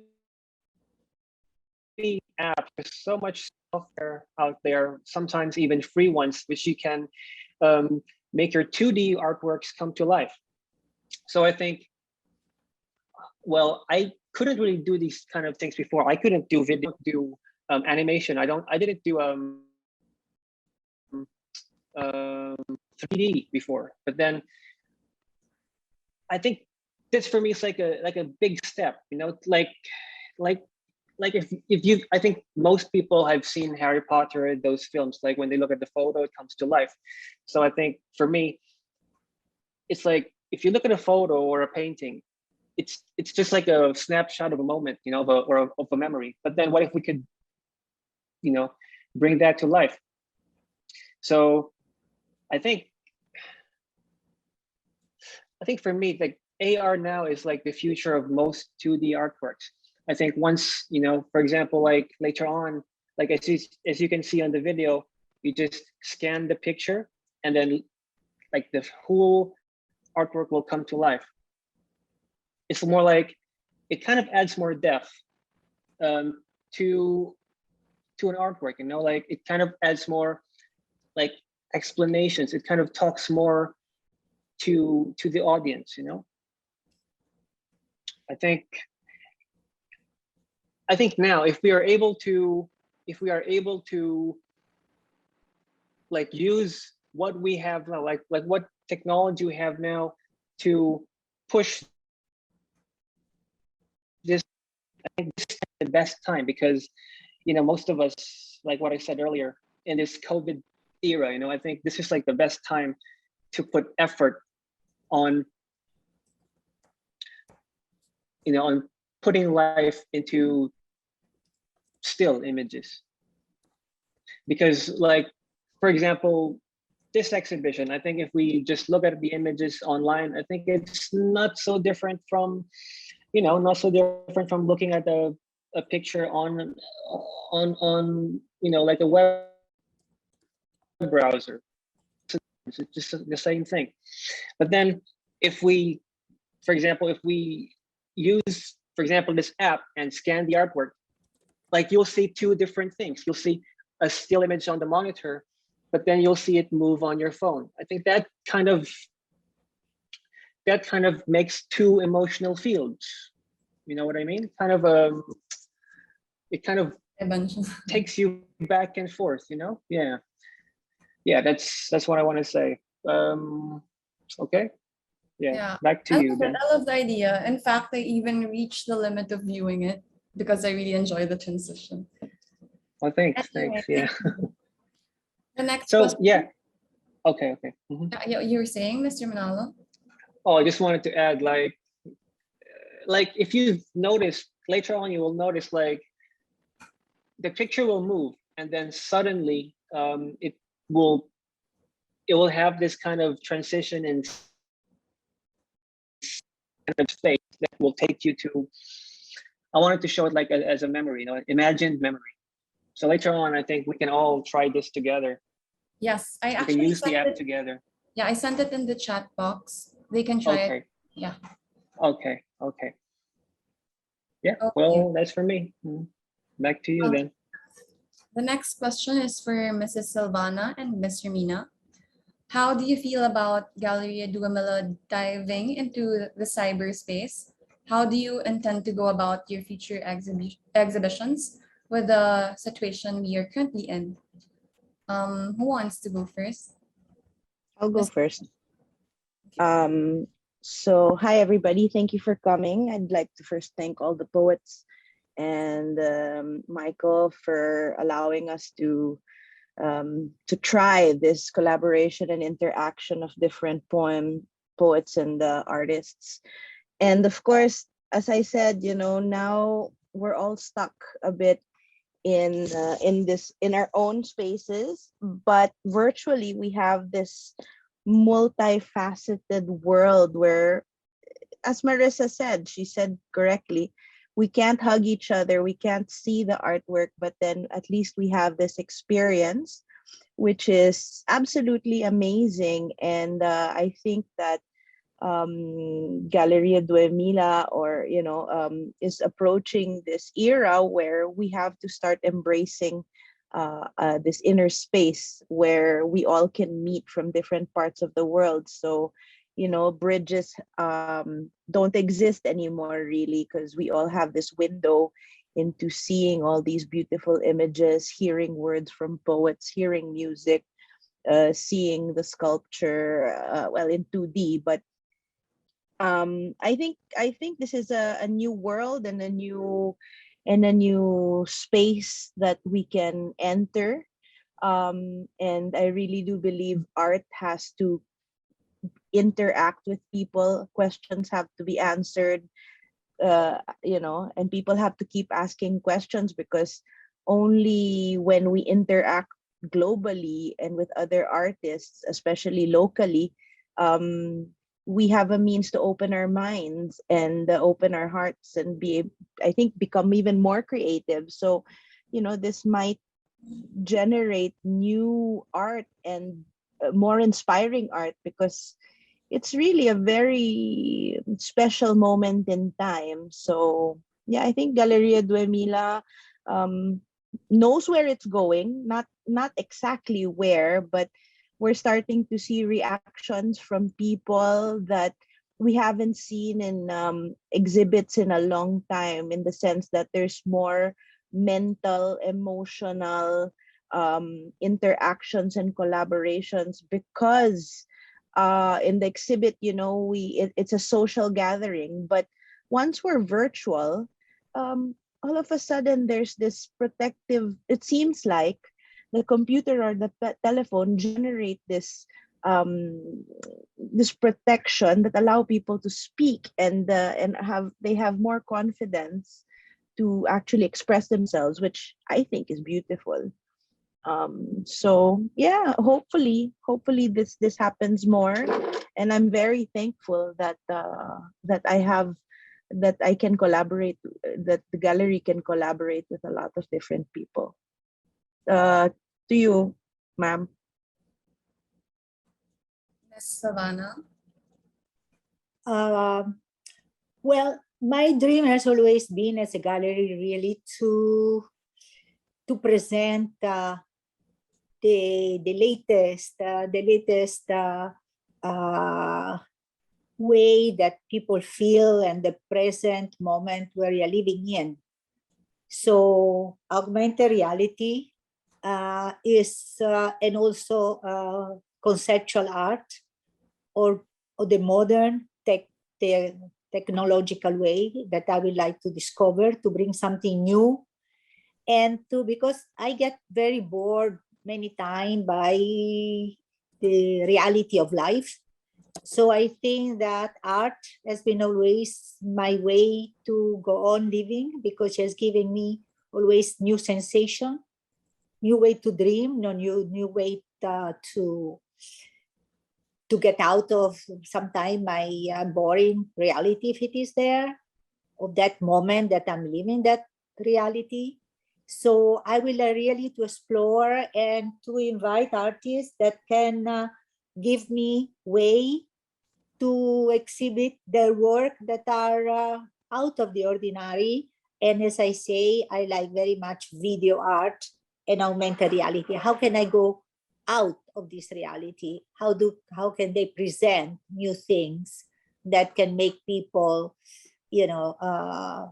N: apps, there's so much software out there, sometimes even free ones, which you can make your 2D artworks come to life. So I think, well, I couldn't really do these kind of things before. I couldn't do video, do animation. I didn't do 3D before. But then I think this for me is like a big step, you know, like if you, I think most people have seen Harry Potter, those films, like when they look at the photo, it comes to life. So I think for me, it's like, if you look at a photo or a painting, it's just like a snapshot of a moment, you know, of a memory. But then what if we could, you know, bring that to life? So I think for me, like AR now is like the future of most 2D artworks. I think once, you know, for example, like later on, like as you can see on the video, you just scan the picture and then like the whole artwork will come to life. It's more like, it kind of adds more depth to an artwork, you know, like it kind of adds more like explanations. It kind of talks more to the audience, you know. I think now if we are able to like use what we have now, like what technology we have now to push this, I think this is the best time, because, you know, most of us, like what I said earlier, in this COVID era, you know, I think this is like the best time to put effort on, you know, on putting life into still images. Because like, for example, this exhibition, I think if we just look at the images online, I think it's not so different from, you know, not so different from looking at a picture on you know, like a web browser. It's just the same thing. But then if we, for example, if we use, for example, this app and scan the artwork, like you'll see two different things. You'll see a still image on the monitor, but then you'll see it move on your phone. I think that kind of makes two emotional fields. You know what I mean? Kind of it kind of takes you back and forth, you know? Yeah. Yeah, that's what I want to say. Okay. Yeah. Back to you then.
A: I love the idea. In fact, I even reached the limit of viewing it because I really enjoy the transition.
N: Well, thanks.
A: Anyway,
N: Thanks. Yeah.
A: The next
N: So
A: question.
N: yeah. Okay.
A: Yeah, you were saying, Mr. Manalo?
N: Oh, I just wanted to add, like if you've noticed, later on you will notice like the picture will move and then suddenly it will have this kind of transition and kind of state that will take you to, I wanted to show it like as a memory, you know, imagined memory. So later on, I think we can all try this together.
A: Yes, I
N: We
A: actually
N: can use the
A: sent
N: app
A: it.
N: together.
A: Yeah, I sent it in the chat box. They can try
N: Okay.
A: it. Yeah.
N: Okay. Yeah,
A: Okay.
N: well, that's for me. Back to you then.
A: The next question is for Mrs. Silvana and Mr. Mina. How do you feel about Galleria Duemila diving into the cyberspace? How do you intend to go about your future exhibitions with the situation we are currently in? Who wants to go first?
D: I'll go first. So hi everybody, thank you for coming. I'd like to first thank all the poets and Michael for allowing us to try this collaboration and interaction of different poets and artists. And of course, as I said, you know, now we're all stuck a bit in our own spaces, but virtually we have this multifaceted world where, as Marissa said, she said correctly, we can't hug each other, we can't see the artwork, but then at least we have this experience, which is absolutely amazing. And I think that Galleria Duemila, or is approaching this era where we have to start embracing this inner space where we all can meet from different parts of the world. So, bridges don't exist anymore really, because we all have this window into seeing all these beautiful images, hearing words from poets, hearing music, seeing the sculpture, well, in 2D, but I think this is a new world and a new space that we can enter. And I really do believe art has to interact with people. Questions have to be answered, and people have to keep asking questions, because only when we interact globally and with other artists, especially locally, we have a means to open our minds and open our hearts and become even more creative. So, this might generate new art and more inspiring art, because it's really a very special moment in time. So yeah, I think Galleria Duemila knows where it's going, not exactly where, but we're starting to see reactions from people that we haven't seen in exhibits in a long time, in the sense that there's more mental, emotional interactions and collaborations, because in the exhibit, it's a social gathering. But once we're virtual, all of a sudden there's this protective, it seems like the computer or the telephone generate this this protection that allow people to speak and have more confidence to actually express themselves, which I think is beautiful. So yeah, hopefully this happens more, and I'm very thankful that I can collaborate, that the gallery can collaborate with a lot of different people. To you, ma'am.
A: Ms. Savannah.
B: Well, my dream has always been as a gallery really to present the latest way that people feel and the present moment where you're living in. So augmented reality is and also conceptual art, or the modern technological way that I would like to discover, to bring something new, and because I get very bored many times by the reality of life. So I think that art has been always my way to go on living, because it has given me always new sensation, new way to dream, new way to get out of sometimes my boring reality, if it is there, of that moment that I'm living that reality. So I will really to explore and to invite artists that can give me way to exhibit their work that are out of the ordinary. And as I say, I like very much video art and augmented reality. How can I go out of this reality? How can they present new things that can make people,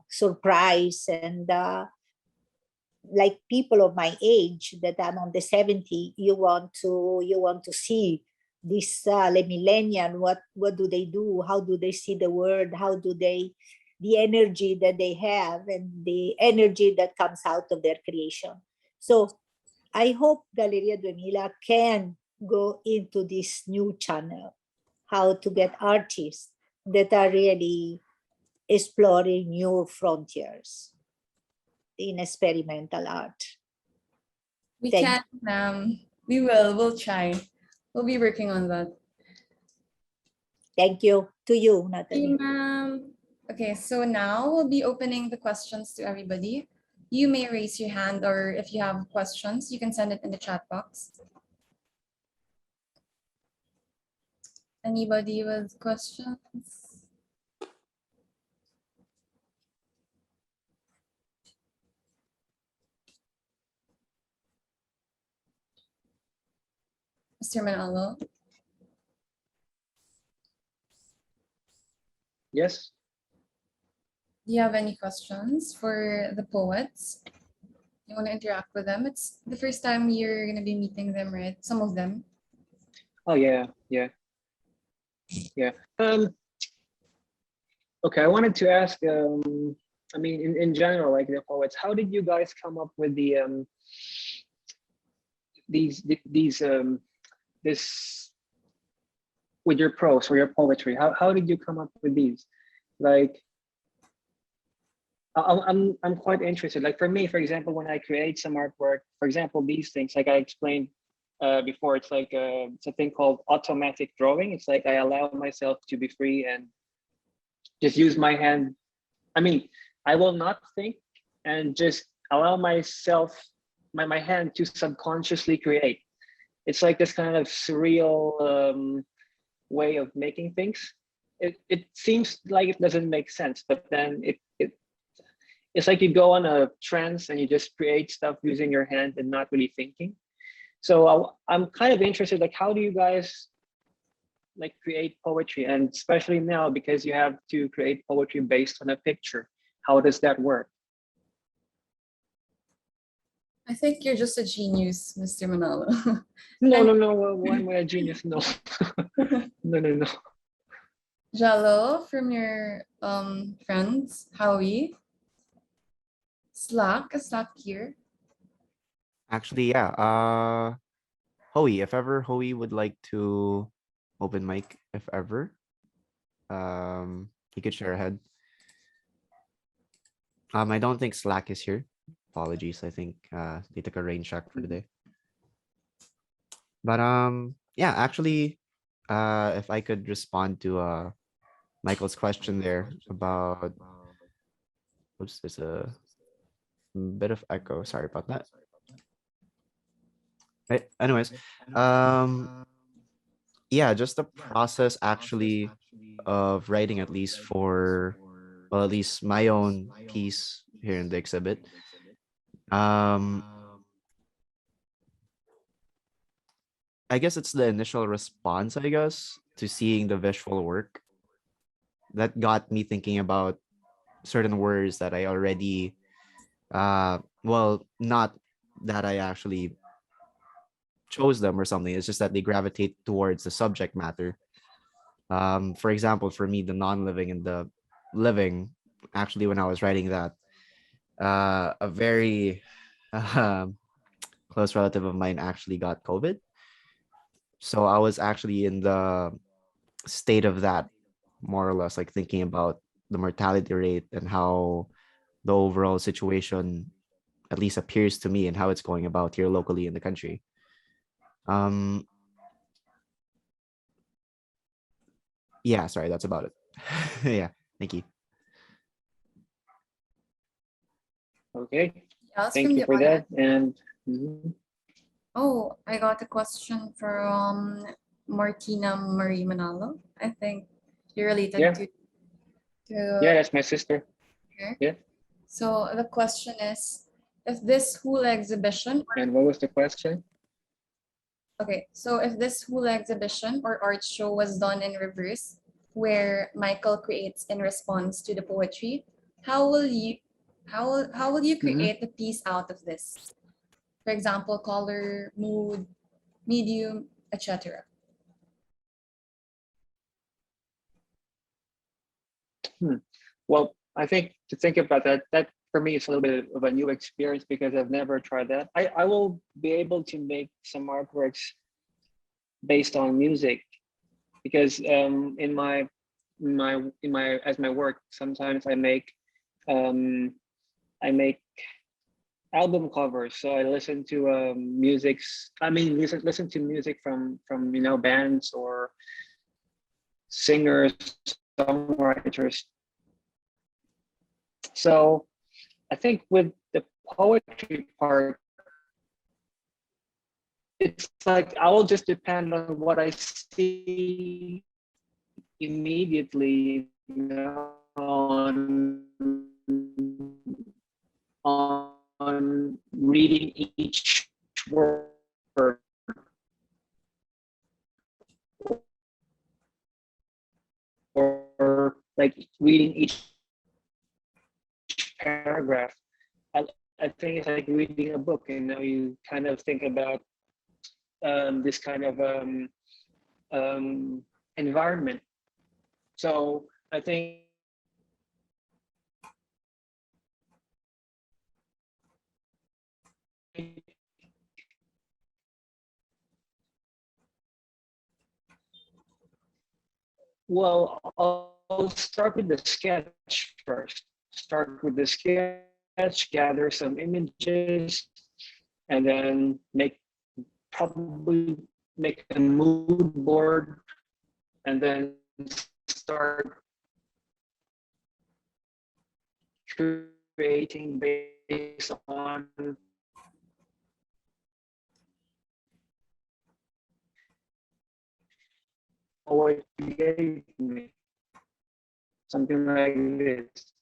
B: surprise, and like people of my age that I'm on the 70, you want to see this millennial, what do they do, how do they see the world, how do they, the energy that they have and the energy that comes out of their creation. So I hope Galleria Duemila can go into this new channel, how to get artists that are really exploring new frontiers in experimental art.
A: We
B: Thank
A: can, ma'am. We'll try. We'll be working on that.
B: Thank you. To you,
A: Thank
B: Natalie.
A: you, ma'am. Okay, so now we'll be opening the questions to everybody. You may raise your hand, or if you have questions, you can send it in the chat box. Anybody with questions? Mr. Manalo?
N: Yes.
A: Do you have any questions for the poets? You want to interact with them? It's the first time you're going to be meeting them, right? Some of them.
N: Oh yeah. Okay, I wanted to ask, I mean, in general, like the poets, how did you guys come up with the this with your prose or your poetry? How did you come up with these? Like, I'm quite interested. Like for me, for example, when I create some artwork, for example, these things, like I explained before, it's like it's a thing called automatic drawing. It's like I allow myself to be free and just use my hand. I mean, I will not think and just allow myself, my hand to subconsciously create. It's like this kind of surreal way of making things. It seems like it doesn't make sense, but then it's like you go on a trance and you just create stuff using your hand and not really thinking. So I'm kind of interested, like, how do you guys like create poetry, and especially now because you have to create poetry based on a picture? How does that work?
A: I think you're just a genius, Mr. Manalo.
N: No. Why am I a genius? No. No.
A: Jalo, from your friends, Howie. Slack, is Slack here?
O: Actually, yeah. Hoey, if ever Hoey would like to open mic, if ever, he could share ahead. I don't think Slack is here. Apologies. I think they took a rain check for today. But yeah, actually, if I could respond to Michael's question there about, oops, there's a bit of echo. Sorry about that. Right. Anyways, yeah, just the process actually of writing, at least for, well, at least my own piece here in the exhibit. I guess it's the initial response, I guess, to seeing the visual work that got me thinking about certain words that I already, well, not that I actually chose them or something. It's just that they gravitate towards the subject matter. For example, for me, the non-living and the living, actually, when I was writing that, a very close relative of mine actually got COVID. So I was actually in the state of that, more or less, like thinking about the mortality rate and how the overall situation at least appears to me and how it's going about here locally in the country. Yeah, sorry, that's about it. Yeah, thank you.
N: Okay,
A: Yes,
N: thank
A: from
N: you
A: the
N: for that.
A: audience.
N: And
A: Oh, I got a question from Martina Marie Manalo. I think you're related
N: yeah,
A: to
N: that's my sister.
A: her.
N: Yeah.
A: So the question is, if this whole exhibition,
N: And what was the question?
A: Okay, so if this whole exhibition or art show was done in reverse, where Michael creates in response to the poetry, how will you how will you create the piece out of this? For example, color, mood, medium, etc.
N: Well, I think to think about that, that for me is a little bit of a new experience because I've never tried that. I will be able to make some artworks based on music because in my as my work, sometimes I make album covers. So I listen to listen to music from bands or singers, songwriters. So I think with the poetry part, it's like I will just depend on what I see immediately, on reading each word or like reading each paragraph. I think it's like reading a book, and you kind of think about this kind of environment. So I think well, I'll start with the sketch first. Start with the sketch, gather some images, and then probably make a mood board, and then start creating based on what you gave me, something like this.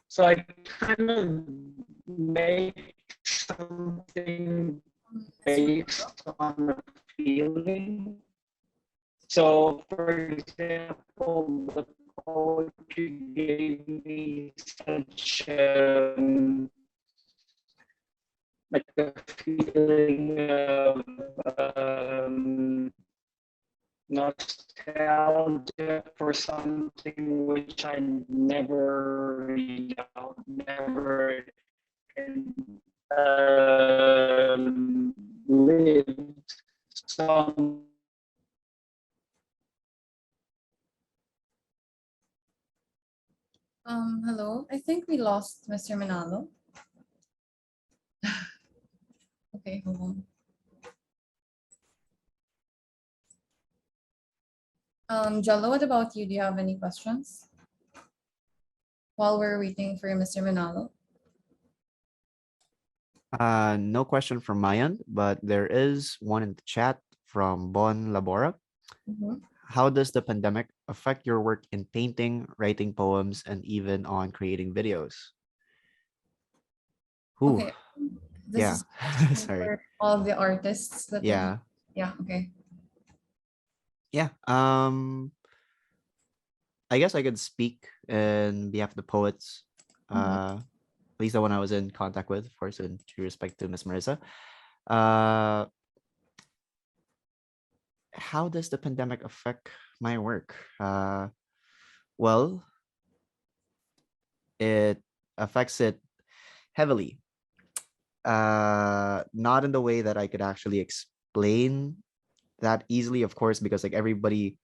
N: So I kind of make something based on a feeling. So, for example, the poetry gave me such like a feeling of nostalgia for something which I never, never lived. So
A: Hello, I think we lost Mr. Manalo. Okay, hold on. Jello, what about you? Do you have any questions? While we're waiting for Mr. Manalo.
O: No question from my end, but there is one in the chat from Bon Labora. How does the pandemic affect your work in painting, writing poems, and even on creating videos? Ooh.
A: Okay. This
O: Yeah.
A: is
O: Sorry.
A: for all the artists that
O: Yeah.
A: Yeah, okay.
O: Yeah. I guess I could speak in behalf of the poets. At least the one I was in contact with, of course, in due respect to Miss Marissa. How does the pandemic affect my work? Well, it affects it heavily. Not in the way that I could actually explain that easily, of course, because like everybody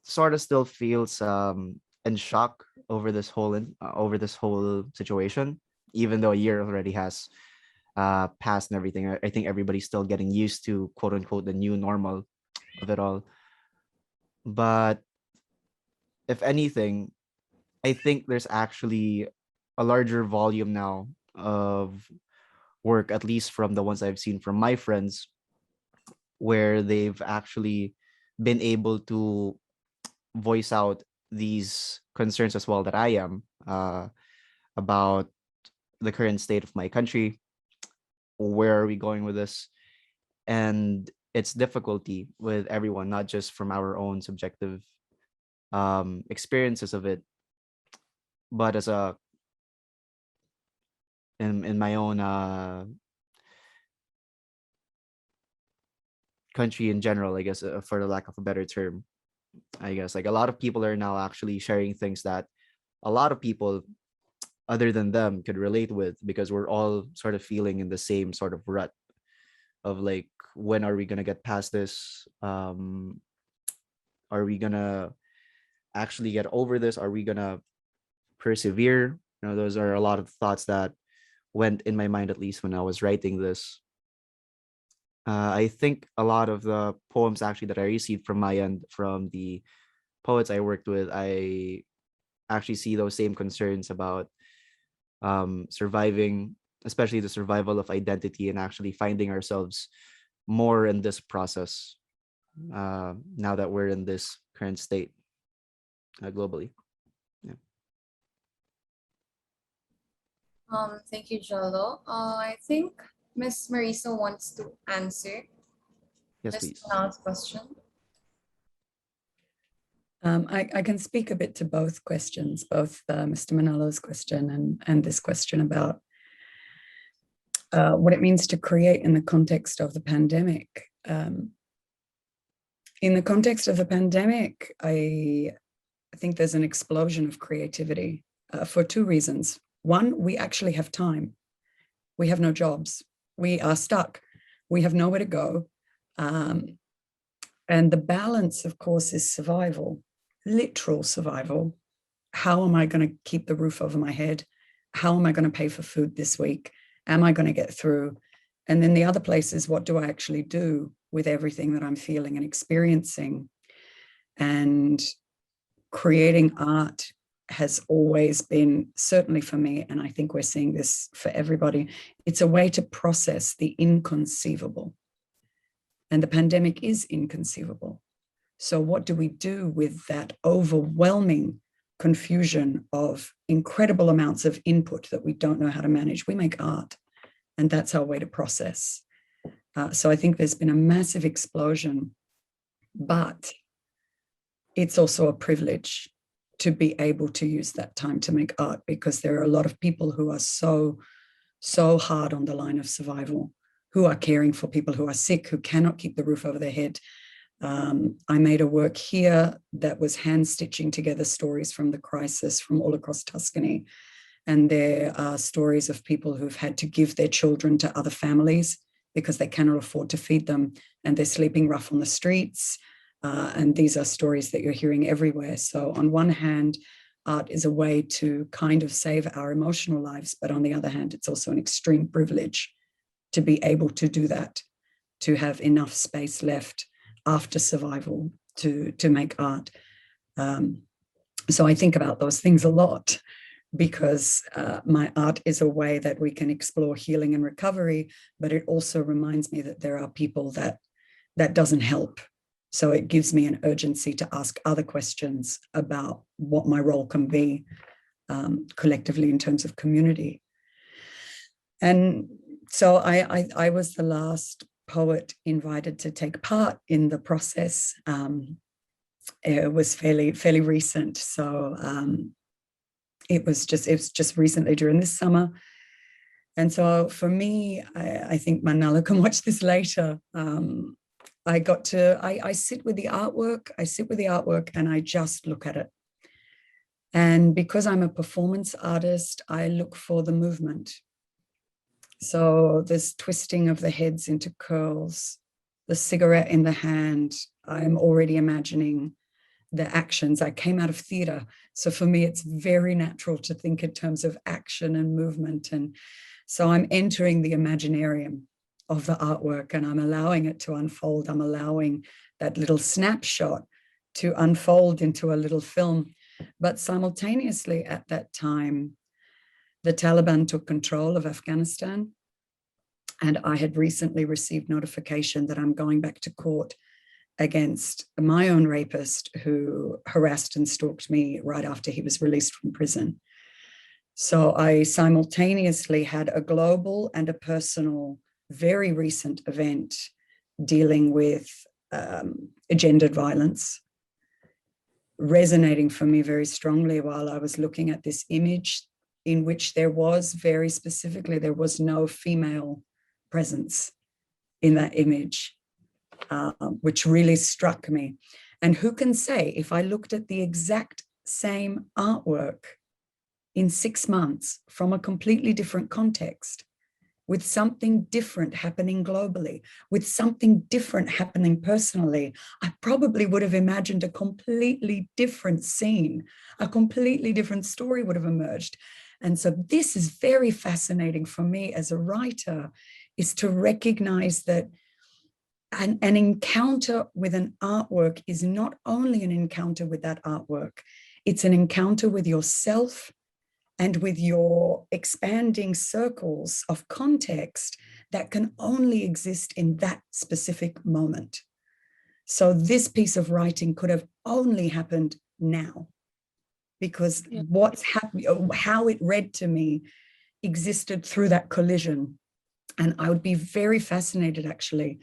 O: sort of still feels in shock over this whole situation, even though a year already has passed and everything. I think everybody's still getting used to quote unquote the new normal of it all. But if anything, I think there's actually a larger volume now of work, at least from the ones I've seen from my friends, where they've actually been able to voice out these concerns as well that I am about the current state of my country. Where are we going with this? and its difficulty with everyone, not just from our own subjective experiences of it, but as a in my own country in general, I guess, for the lack of a better term. I guess like a lot of people are now actually sharing things that a lot of people other than them could relate with, because we're all sort of feeling in the same sort of rut of like, when are we gonna get past this? Are we gonna actually get over this? Are we gonna persevere? You know, those are a lot of thoughts that went in my mind, at least when I was writing this. I think a lot of the poems actually that I received from my end, from the poets I worked with, I actually see those same concerns about surviving, especially the survival of identity, and actually finding ourselves more in this process now that we're in this current state globally. Yeah.
A: Thank you, Jolo. I think Miss Marisa wants to answer
O: Yes,
A: Ms.
O: please.
A: Manalo's question.
C: I can speak a bit to both questions, both Mr. Manalo's question and this question about what it means to create in the context of the pandemic. In the context of the pandemic, I think there's an explosion of creativity for two reasons. One, we actually have time. We have no jobs. We are stuck. We have nowhere to go. And the balance, of course, is survival, literal survival. How am I going to keep the roof over my head? How am I going to pay for food this week? Am I going to get through? And then the other place is, what do I actually do with everything that I'm feeling and experiencing? And creating art has always been, certainly for me, and I think we're seeing this for everybody, it's a way to process the inconceivable. And the pandemic is inconceivable. So what do we do with that overwhelming confusion of incredible amounts of input that we don't know how to manage? We make art, and that's our way to process. So I think there's been a massive explosion, but it's also a privilege to be able to use that time to make art, because there are a lot of people who are so hard on the line of survival, who are caring for people who are sick, who cannot keep the roof over their head. I made a work here that was hand stitching together stories from the crisis from all across Tuscany. And there are stories of people who've had to give their children to other families because they cannot afford to feed them, and they're sleeping rough on the streets. And these are stories that you're hearing everywhere. So on one hand, art is a way to kind of save our emotional lives, but on the other hand, it's also an extreme privilege to be able to do that, to have enough space left after survival to make art. So I think about those things a lot, because my art is a way that we can explore healing and recovery, but it also reminds me that there are people that doesn't help. So it gives me an urgency to ask other questions about what my role can be collectively in terms of community. And so I was the last poet invited to take part in the process. It was fairly recent. So it was just recently during this summer. And so for me, I think Manalo can watch this later. I sit with the artwork, and I just look at it. And because I'm a performance artist, I look for the movement. So this twisting of the heads into curls, the cigarette in the hand, I'm already imagining the actions. I came out of theater. So for me, it's very natural to think in terms of action and movement. And so I'm entering the imaginarium of the artwork, and I'm allowing it to unfold. I'm allowing that little snapshot to unfold into a little film. But simultaneously at that time, the Taliban took control of Afghanistan. And I had recently received notification that I'm going back to court against my own rapist, who harassed and stalked me right after he was released from prison. So I simultaneously had a global and a personal, very recent event dealing with gendered violence, resonating for me very strongly while I was looking at this image in which there was very specifically, there was no female presence in that image, which really struck me. And who can say, if I looked at the exact same artwork in 6 months from a completely different context, with something different happening globally, with something different happening personally, I probably would have imagined a completely different scene, a completely different story would have emerged. And so this is very fascinating for me as a writer, is to recognize that an encounter with an artwork is not only an encounter with that artwork, it's an encounter with yourself and with your expanding circles of context that can only exist in that specific moment. So this piece of writing could have only happened now, because what's happening, how it read to me existed through that collision. And I would be very fascinated actually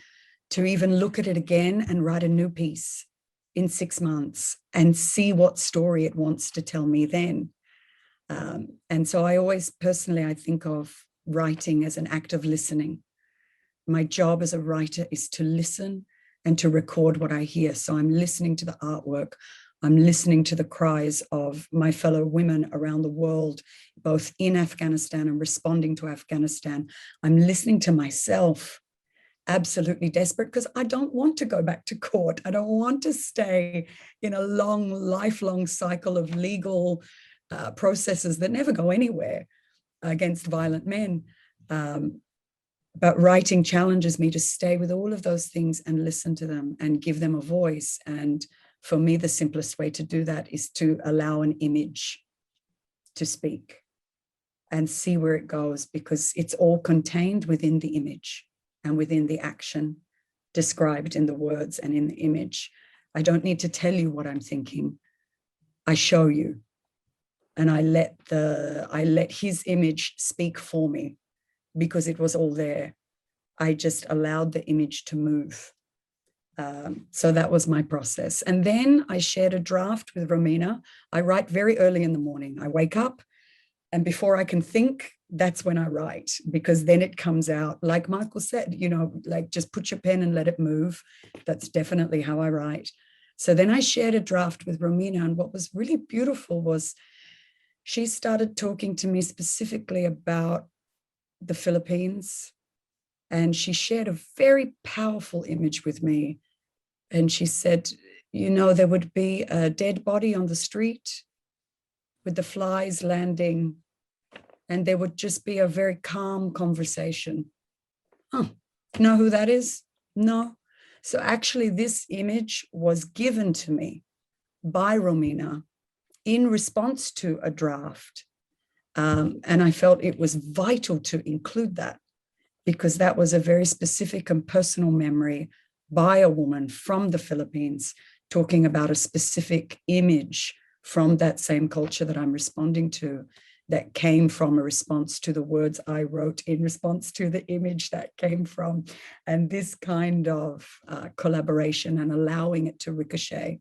C: to even look at it again and write a new piece in 6 months and see what story it wants to tell me then. And so I always personally, I think of writing as an act of listening. My job as a writer is to listen and to record what I hear. So I'm listening to the artwork. I'm listening to the cries of my fellow women around the world, both in Afghanistan and responding to Afghanistan. I'm listening to myself, absolutely desperate, because I don't want to go back to court. I don't want to stay in a long, lifelong cycle of legal processes that never go anywhere against violent men. But writing challenges me to stay with all of those things and listen to them and give them a voice. And for me, the simplest way to do that is to allow an image to speak and see where it goes, because it's all contained within the image and within the action described in the words and in the image. I don't need to tell you what I'm thinking. I show you. And I let his image speak for me, because it was all there. I just allowed the image to move. So that was my process. And then I shared a draft with Romina. I write very early in the morning. I wake up, and before I can think, that's when I write, because then it comes out. Like Michael said, you know, like just put your pen and let it move. That's definitely how I write. So then I shared a draft with Romina, and what was really beautiful was she started talking to me specifically about the Philippines, and she shared a very powerful image with me. And she said, you know, there would be a dead body on the street with the flies landing, and there would just be a very calm conversation. Oh, know who that is? No. So actually this image was given to me by Romina in response to a draft. And I felt it was vital to include that, because that was a very specific and personal memory by a woman from the Philippines talking about a specific image from that same culture that I'm responding to, that came from a response to the words I wrote in response to the image that came from. And this kind of collaboration and allowing it to ricochet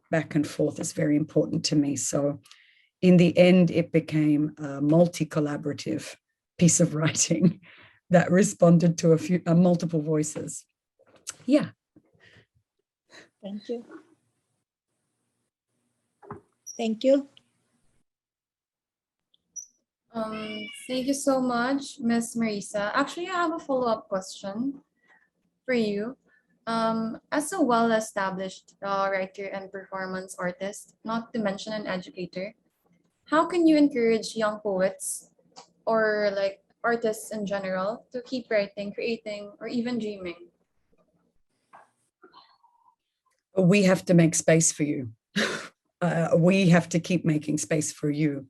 C: back and forth is very important to me. So in the end, it became a multi-collaborative piece of writing that responded to multiple voices. Yeah.
B: Thank you. Thank you.
A: Thank you so much, Miss Marisa. Actually, I have a follow-up question for you. As a well-established writer and performance artist, not to mention an educator, how can you encourage young poets or like artists in general to keep writing, creating, or even dreaming?
C: We have to make space for you. We have to keep making space for you.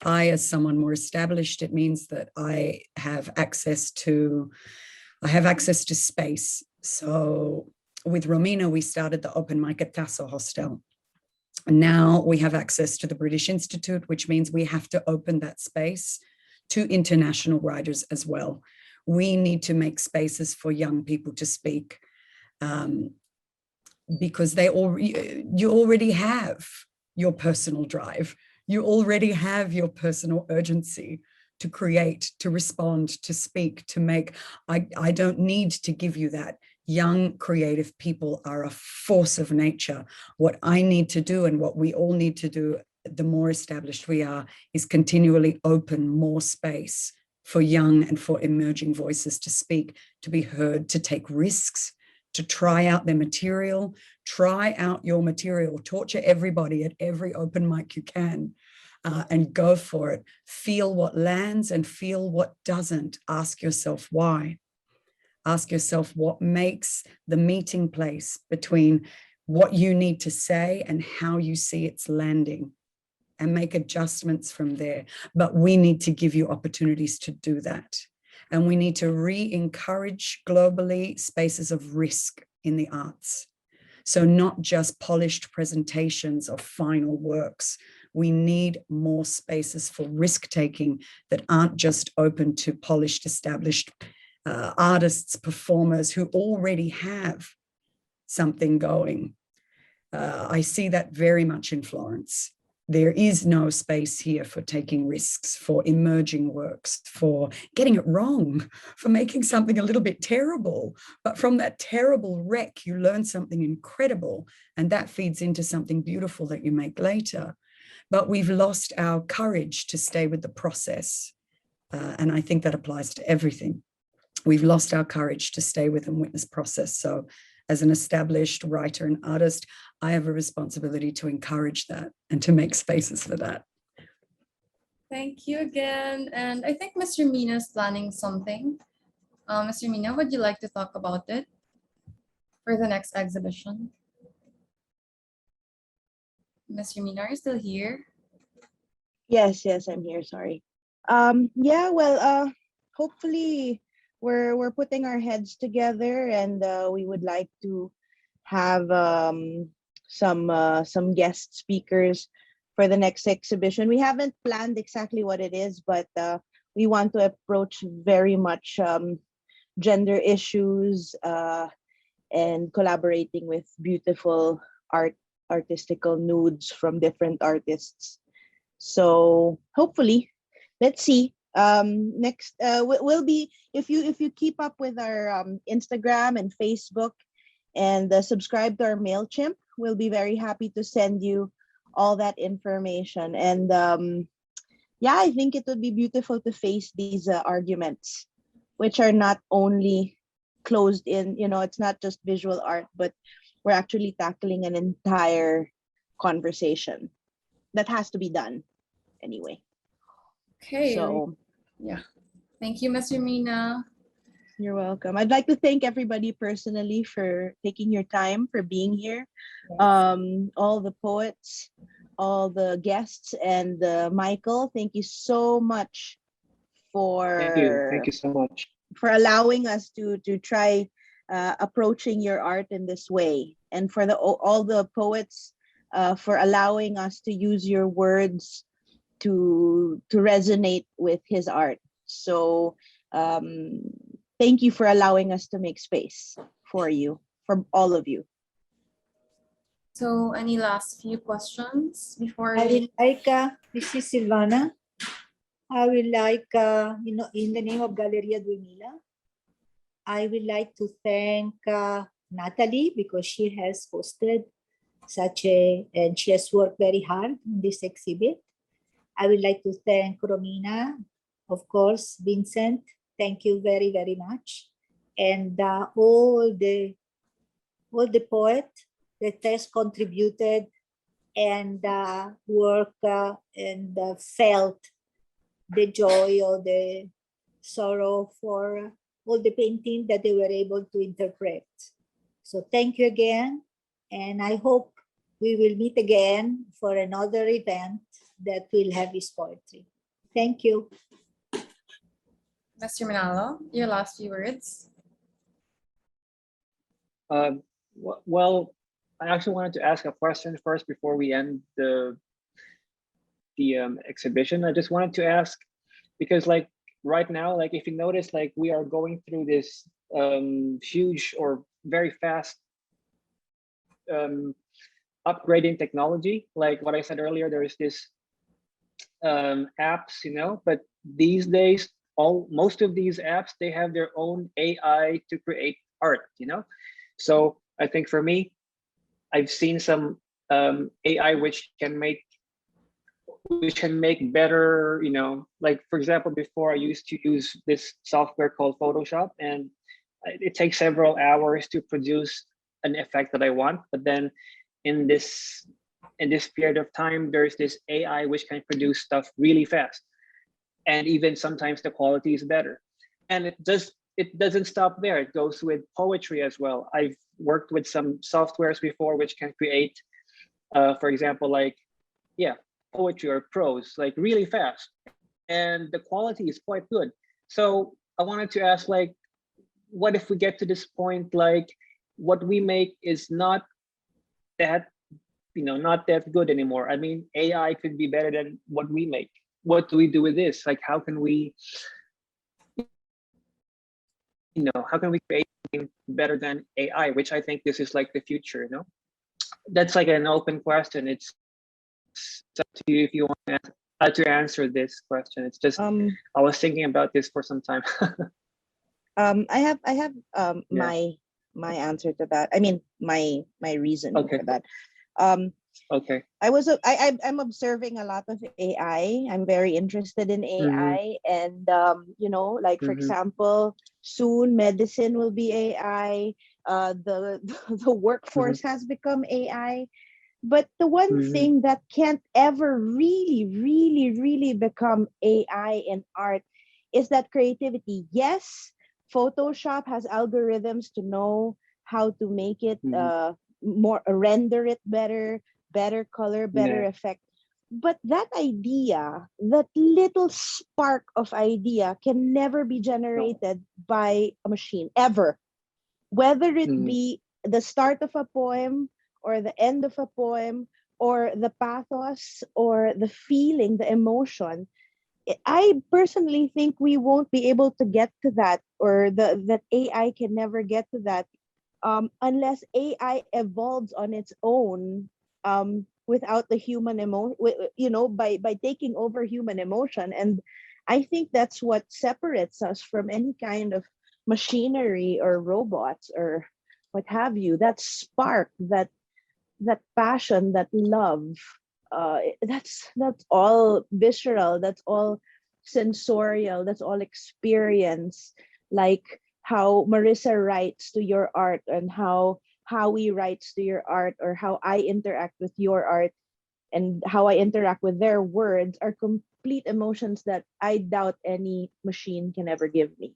C: I, as someone more established, it means that I have access to space. So with Romina, we started the open mic at Tasso Hostel. Now we have access to the British Institute, which means we have to open that space to international writers as well. We need to make spaces for young people to speak. because you already have your personal drive. You already have your personal urgency to create, to respond, to speak, to make. I don't need to give you that. Young creative people are a force of nature. What I need to do, and what we all need to do, the more established we are, is continually open more space for young and for emerging voices to speak, to be heard, to take risks, to try out their material. Try out your material. Torture everybody at every open mic you can, and go for it. Feel what lands and feel what doesn't. Ask yourself why. Ask yourself what makes the meeting place between what you need to say and how you see it's landing, and make adjustments from there. But we need to give you opportunities to do that. And we need to re-encourage globally spaces of risk in the arts. So not just polished presentations of final works. We need more spaces for risk-taking that aren't just open to polished, established artists, performers who already have something going. I see that very much in Florence. There is no space here for taking risks, for emerging works, for getting it wrong, for making something a little bit terrible. But from that terrible wreck, you learn something incredible, and that feeds into something beautiful that you make later. But we've lost our courage to stay with the process. And I think that applies to everything. We've lost our courage to stay with and witness process. So as an established writer and artist, I have a responsibility to encourage that and to make spaces for that.
A: Thank you again. And I think Mr. Mina is planning something. Mr. Mina, would you like to talk about it for the next exhibition? Mr. Mina, are you still here?
D: Yes, I'm here. Sorry. Yeah. Well, hopefully we're putting our heads together, and we would like to have some guest speakers for the next exhibition. We haven't planned exactly what it is, but we want to approach very much gender issues and collaborating with beautiful artistical nudes from different artists. So hopefully, let's see. Next will be, if you keep up with our Instagram and Facebook and subscribe to our MailChimp, we'll be very happy to send you all that information. And yeah, I think it would be beautiful to face these arguments, which are not only closed in, it's not just visual art, but we're actually tackling an entire conversation that has to be done anyway.
A: Okay.
D: So
A: yeah. Thank you, Mr. Mina.
D: You're welcome. I'd like to thank everybody personally for taking your time, for being here. All the poets, all the guests, and Michael, thank you so much
N: Thank you so much
D: for allowing us to try approaching your art in this way, and for all the poets for allowing us to use your words to resonate with his art. So thank you for allowing us to make space for you, for all of you.
A: So any last few questions before
B: I would like, this is Silvana. I would like, in the name of Galleria Duemila, I would like to thank Natalie, because she has hosted and she has worked very hard on this exhibit. I would like to thank Romina, of course, Vincent, thank you very, very much. And all the poets that has contributed and worked and felt the joy or the sorrow for all the painting that they were able to interpret. So thank you again. And I hope we will meet again for another event that will have his poetry. Thank you.
A: Mr. Manalo, your last few words.
N: Well, I actually wanted to ask a question first before we end the exhibition. I just wanted to ask, because like right now, like if you notice, like we are going through this huge or very fast upgrading technology. Like what I said earlier, there's this apps, but these days, most of these apps, they have their own AI to create art, So I think for me, I've seen some AI which can make better, like for example, before I used to use this software called Photoshop, and it takes several hours to produce an effect that I want. But then in this period of time, there's this AI which can produce stuff really fast, and even sometimes the quality is better. And it doesn't stop there. It goes with poetry as well. I've worked with some softwares before which can create, for example, like poetry or prose, like really fast, and the quality is quite good. So I wanted to ask, like, what if we get to this point, like what we make is not that good anymore? I mean, AI could be better than what we make. What do we do with this? Like, how can we create something better than AI, which I think this is like the future, That's like an open question. It's up to you if you want to answer this question. It's just I was thinking about this for some time.
D: I have my answer to that. I mean, my reason for that.
N: Okay.
D: I'm observing a lot of AI. I'm very interested in AI, and like for example, soon medicine will be AI. The workforce has become AI. But the one thing that can't ever really, really, really become AI in art is that creativity. Yes, Photoshop has algorithms to know how to make it more, render it better color, better effect. But that idea, that little spark of idea, can never be generated by a machine, ever. Whether it be the start of a poem, or the end of a poem, or the pathos, or the feeling, the emotion, I personally think we won't be able to get to that, or that AI can never get to that, unless AI evolves on its own, without the human emotion, by taking over human emotion. And I think that's what separates us from any kind of machinery or robots or what have you. That spark, that passion, that love, that's all visceral, that's all sensorial, that's all experience. Like how Marissa writes to your art, and how Howie writes to your art, or how I interact with your art, and how I interact with their words, are complete emotions that I doubt any machine can ever give me.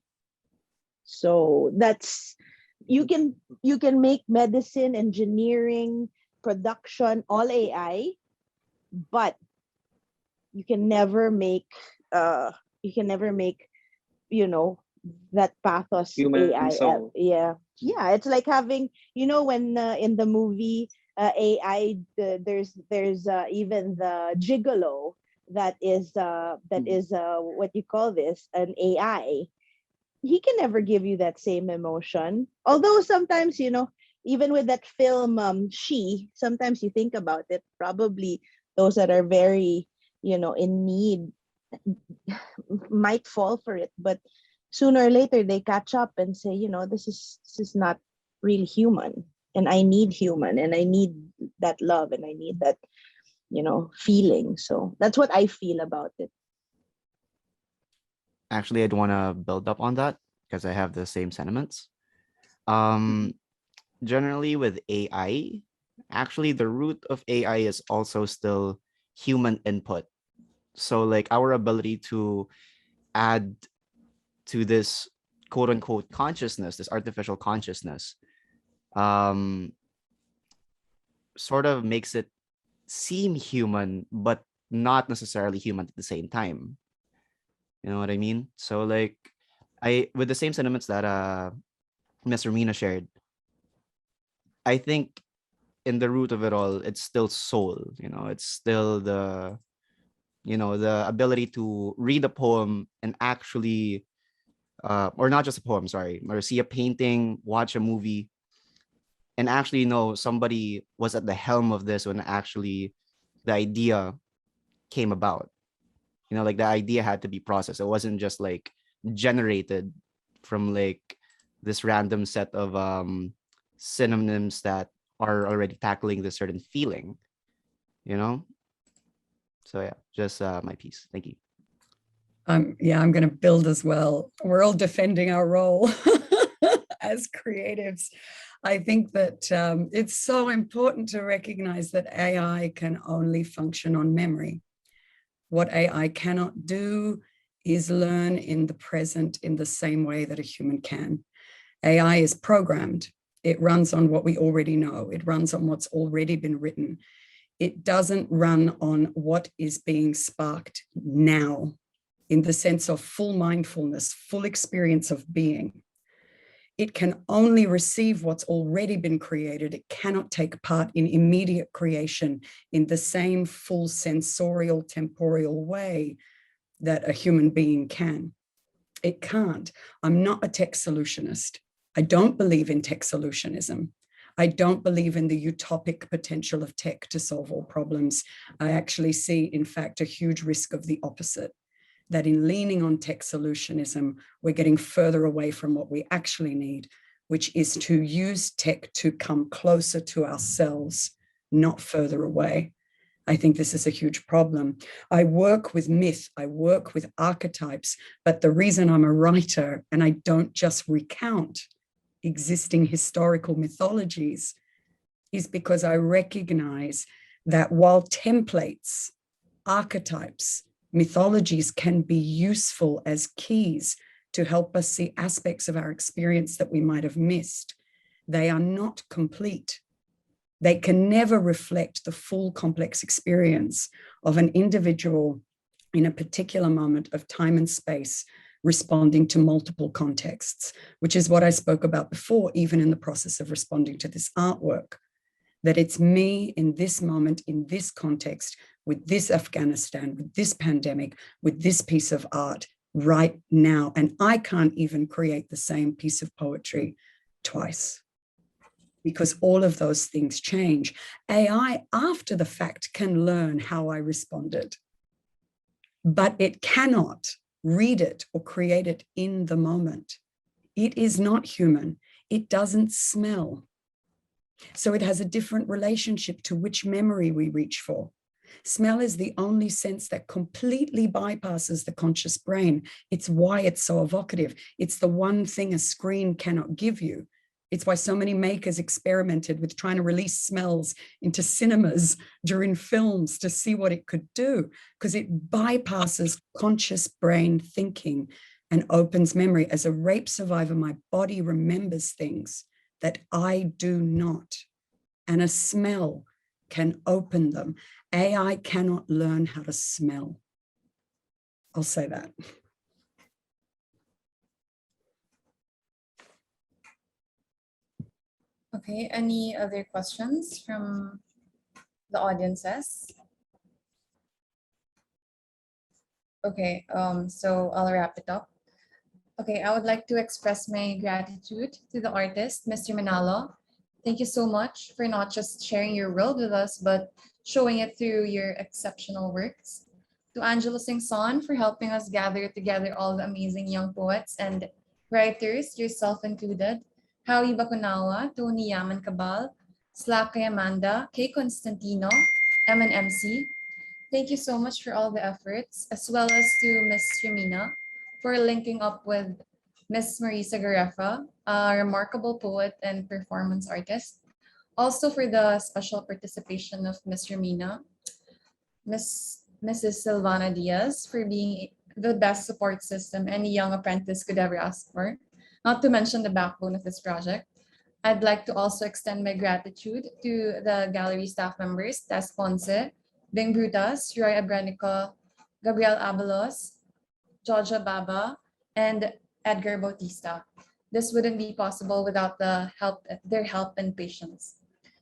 D: So that's, you can make medicine, engineering, production, all AI, but you can never make that pathos
N: Human
D: AI.
N: soul.
D: Yeah, it's like having, when in the movie AI, there's even the gigolo that is what you call this, an AI. He can never give you that same emotion. Although sometimes, even with that film, She, sometimes you think about it, probably those that are very, in need might fall for it. But sooner or later they catch up and say, this is not really human. And I need human, and I need that love, and I need that, feeling. So that's what I feel about it.
O: Actually, I'd want to build up on that because I have the same sentiments. Generally with AI, actually the root of AI is also still human input. So like our ability to add to this quote unquote consciousness, this artificial consciousness, sort of makes it seem human, but not necessarily human at the same time. You know what I mean? So like with the same sentiments that Miss Romina shared, I think in the root of it all, it's still soul, it's still the ability to read a poem and actually, or not just a poem, sorry, or see a painting, watch a movie, And actually, no, somebody was at the helm of this when actually the idea came about. You know, like the idea had to be processed. It wasn't just like generated from like this random set of synonyms that are already tackling this certain feeling, you know? So yeah, just my piece. Thank you.
C: Yeah, I'm going to build as well. We're all defending our role as creatives. I think that it's so important to recognize that AI can only function on memory. What AI cannot do is learn in the present in the same way that a human can. AI is programmed. It runs on what we already know. It runs on what's already been written. It doesn't run on what is being sparked now, in the sense of full mindfulness, full experience of being. It can only receive what's already been created. It cannot take part in immediate creation in the same full sensorial, temporal way that a human being can. It can't. I'm not a tech solutionist. I don't believe in tech solutionism. I don't believe in the utopic potential of tech to solve all problems. I actually see, in fact, a huge risk of the opposite, that in leaning on tech solutionism, we're getting further away from what we actually need, which is to use tech to come closer to ourselves, not further away. I think this is a huge problem. I work with myth, I work with archetypes, but the reason I'm a writer and I don't just recount existing historical mythologies is because I recognize that while templates, archetypes, mythologies can be useful as keys to help us see aspects of our experience that we might have missed, they are not complete. They can never reflect the full complex experience of an individual in a particular moment of time and space, responding to multiple contexts, which is what I spoke about before, even in the process of responding to this artwork, that it's me in this moment, in this context, with this Afghanistan, with this pandemic, with this piece of art right now. And I can't even create the same piece of poetry twice, because all of those things change. AI, after the fact, can learn how I responded, but it cannot read it or create it in the moment. It is not human. It doesn't smell. So it has a different relationship to which memory we reach for. Smell is the only sense that completely bypasses the conscious brain. It's why it's so evocative. It's the one thing a screen cannot give you. It's why so many makers experimented with trying to release smells into cinemas during films to see what it could do, because it bypasses conscious brain thinking and opens memory. As a rape survivor, my body remembers things that I do not, and a smell can open them. AI cannot learn how to smell. I'll say that.
A: Okay, any other questions from the audiences? Okay, so I'll wrap it up. Okay, I would like to express my gratitude to the artist, Mr. Manalo. Thank you so much for not just sharing your world with us, but showing it through your exceptional works. To Angelo Singson for helping us gather together all the amazing young poets and writers, yourself included. Howie Bakunawa, Tony Yaman Cabal, Slack kay Amanda, Kay Constantino, MC. Thank you so much for all the efforts, as well as to Miss Yamina for linking up with Miss Marisa Garefa, a remarkable poet and performance artist. Also for the special participation of Miss Ramina, Mrs. Silvana Diaz for being the best support system any young apprentice could ever ask for, not to mention the backbone of this project. I'd like to also extend my gratitude to the gallery staff members, Tess Ponce, Bing Brutas, Roy Abranico, Gabriel Abalos, Georgia Baba, and Edgar Bautista. This wouldn't be possible without their help and patience.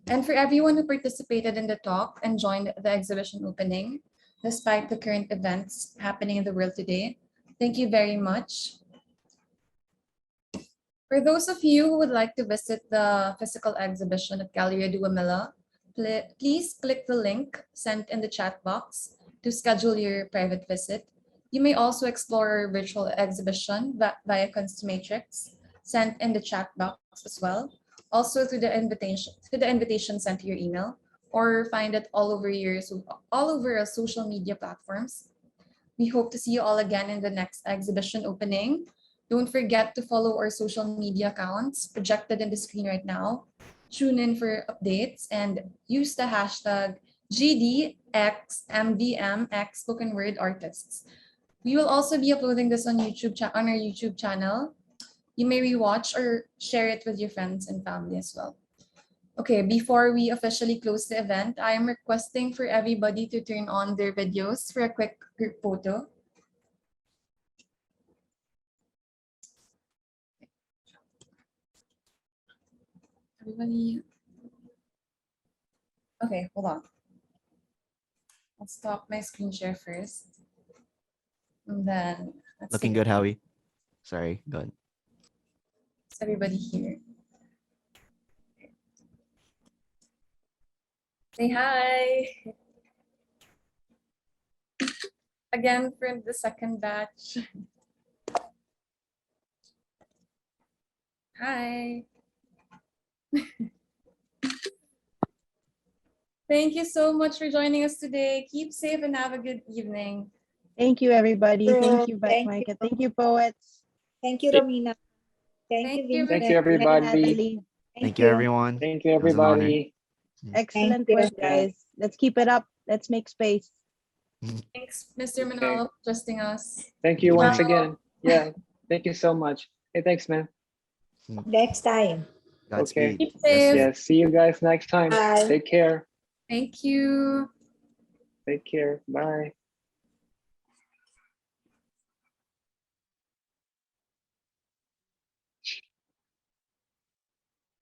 A: And for everyone who participated in the talk and joined the exhibition opening, despite the current events happening in the world today, thank you very much. For those of you who would like to visit the physical exhibition at Galleria Duemila, please click the link sent in the chat box to schedule your private visit. You may also explore our virtual exhibition via Consumatrix sent in the chat box as well, also through the invitation sent to your email, or find it all over our social media platforms. We hope to see you all again in the next exhibition opening. Don't forget to follow our social media accounts projected in the screen right now. Tune in for updates and use the hashtag GDXMVMX Spoken Word Artists. We will also be uploading this on our YouTube channel. You may rewatch or share it with your friends and family as well. Okay, before we officially close the event, I am requesting for everybody to turn on their videos for a quick group photo. Everybody. Okay, hold on. I'll stop my screen share first. And then
O: Looking good, Howie. Sorry, go ahead.
A: Is everybody here? Say hi. Again for the second batch. Hi. Thank you so much for joining us today. Keep safe and have a good evening.
D: Thank you, everybody. Thank you,
B: Thank
D: Micah.
B: you.
D: Thank you, poets.
B: Thank you, Romina. Thank you, Vincent.
N: Thank you, everybody.
D: Natalie.
O: Thank you, everyone.
N: Thank you,
O: It was an honor.
N: everybody.
D: Excellent
B: Thank you.
D: work, guys. Let's keep it up. Let's make space.
A: Thanks, Mr. Manalo, for trusting us.
N: Thank you
O: Good
N: once
O: night.
N: again. Yeah, thank you so much. Hey, thanks, man.
B: Next time.
O: Godspeed.
A: Keep safe.
N: Yeah, see you guys next time.
B: Bye.
N: Take care.
A: Thank you.
N: Take care. Bye.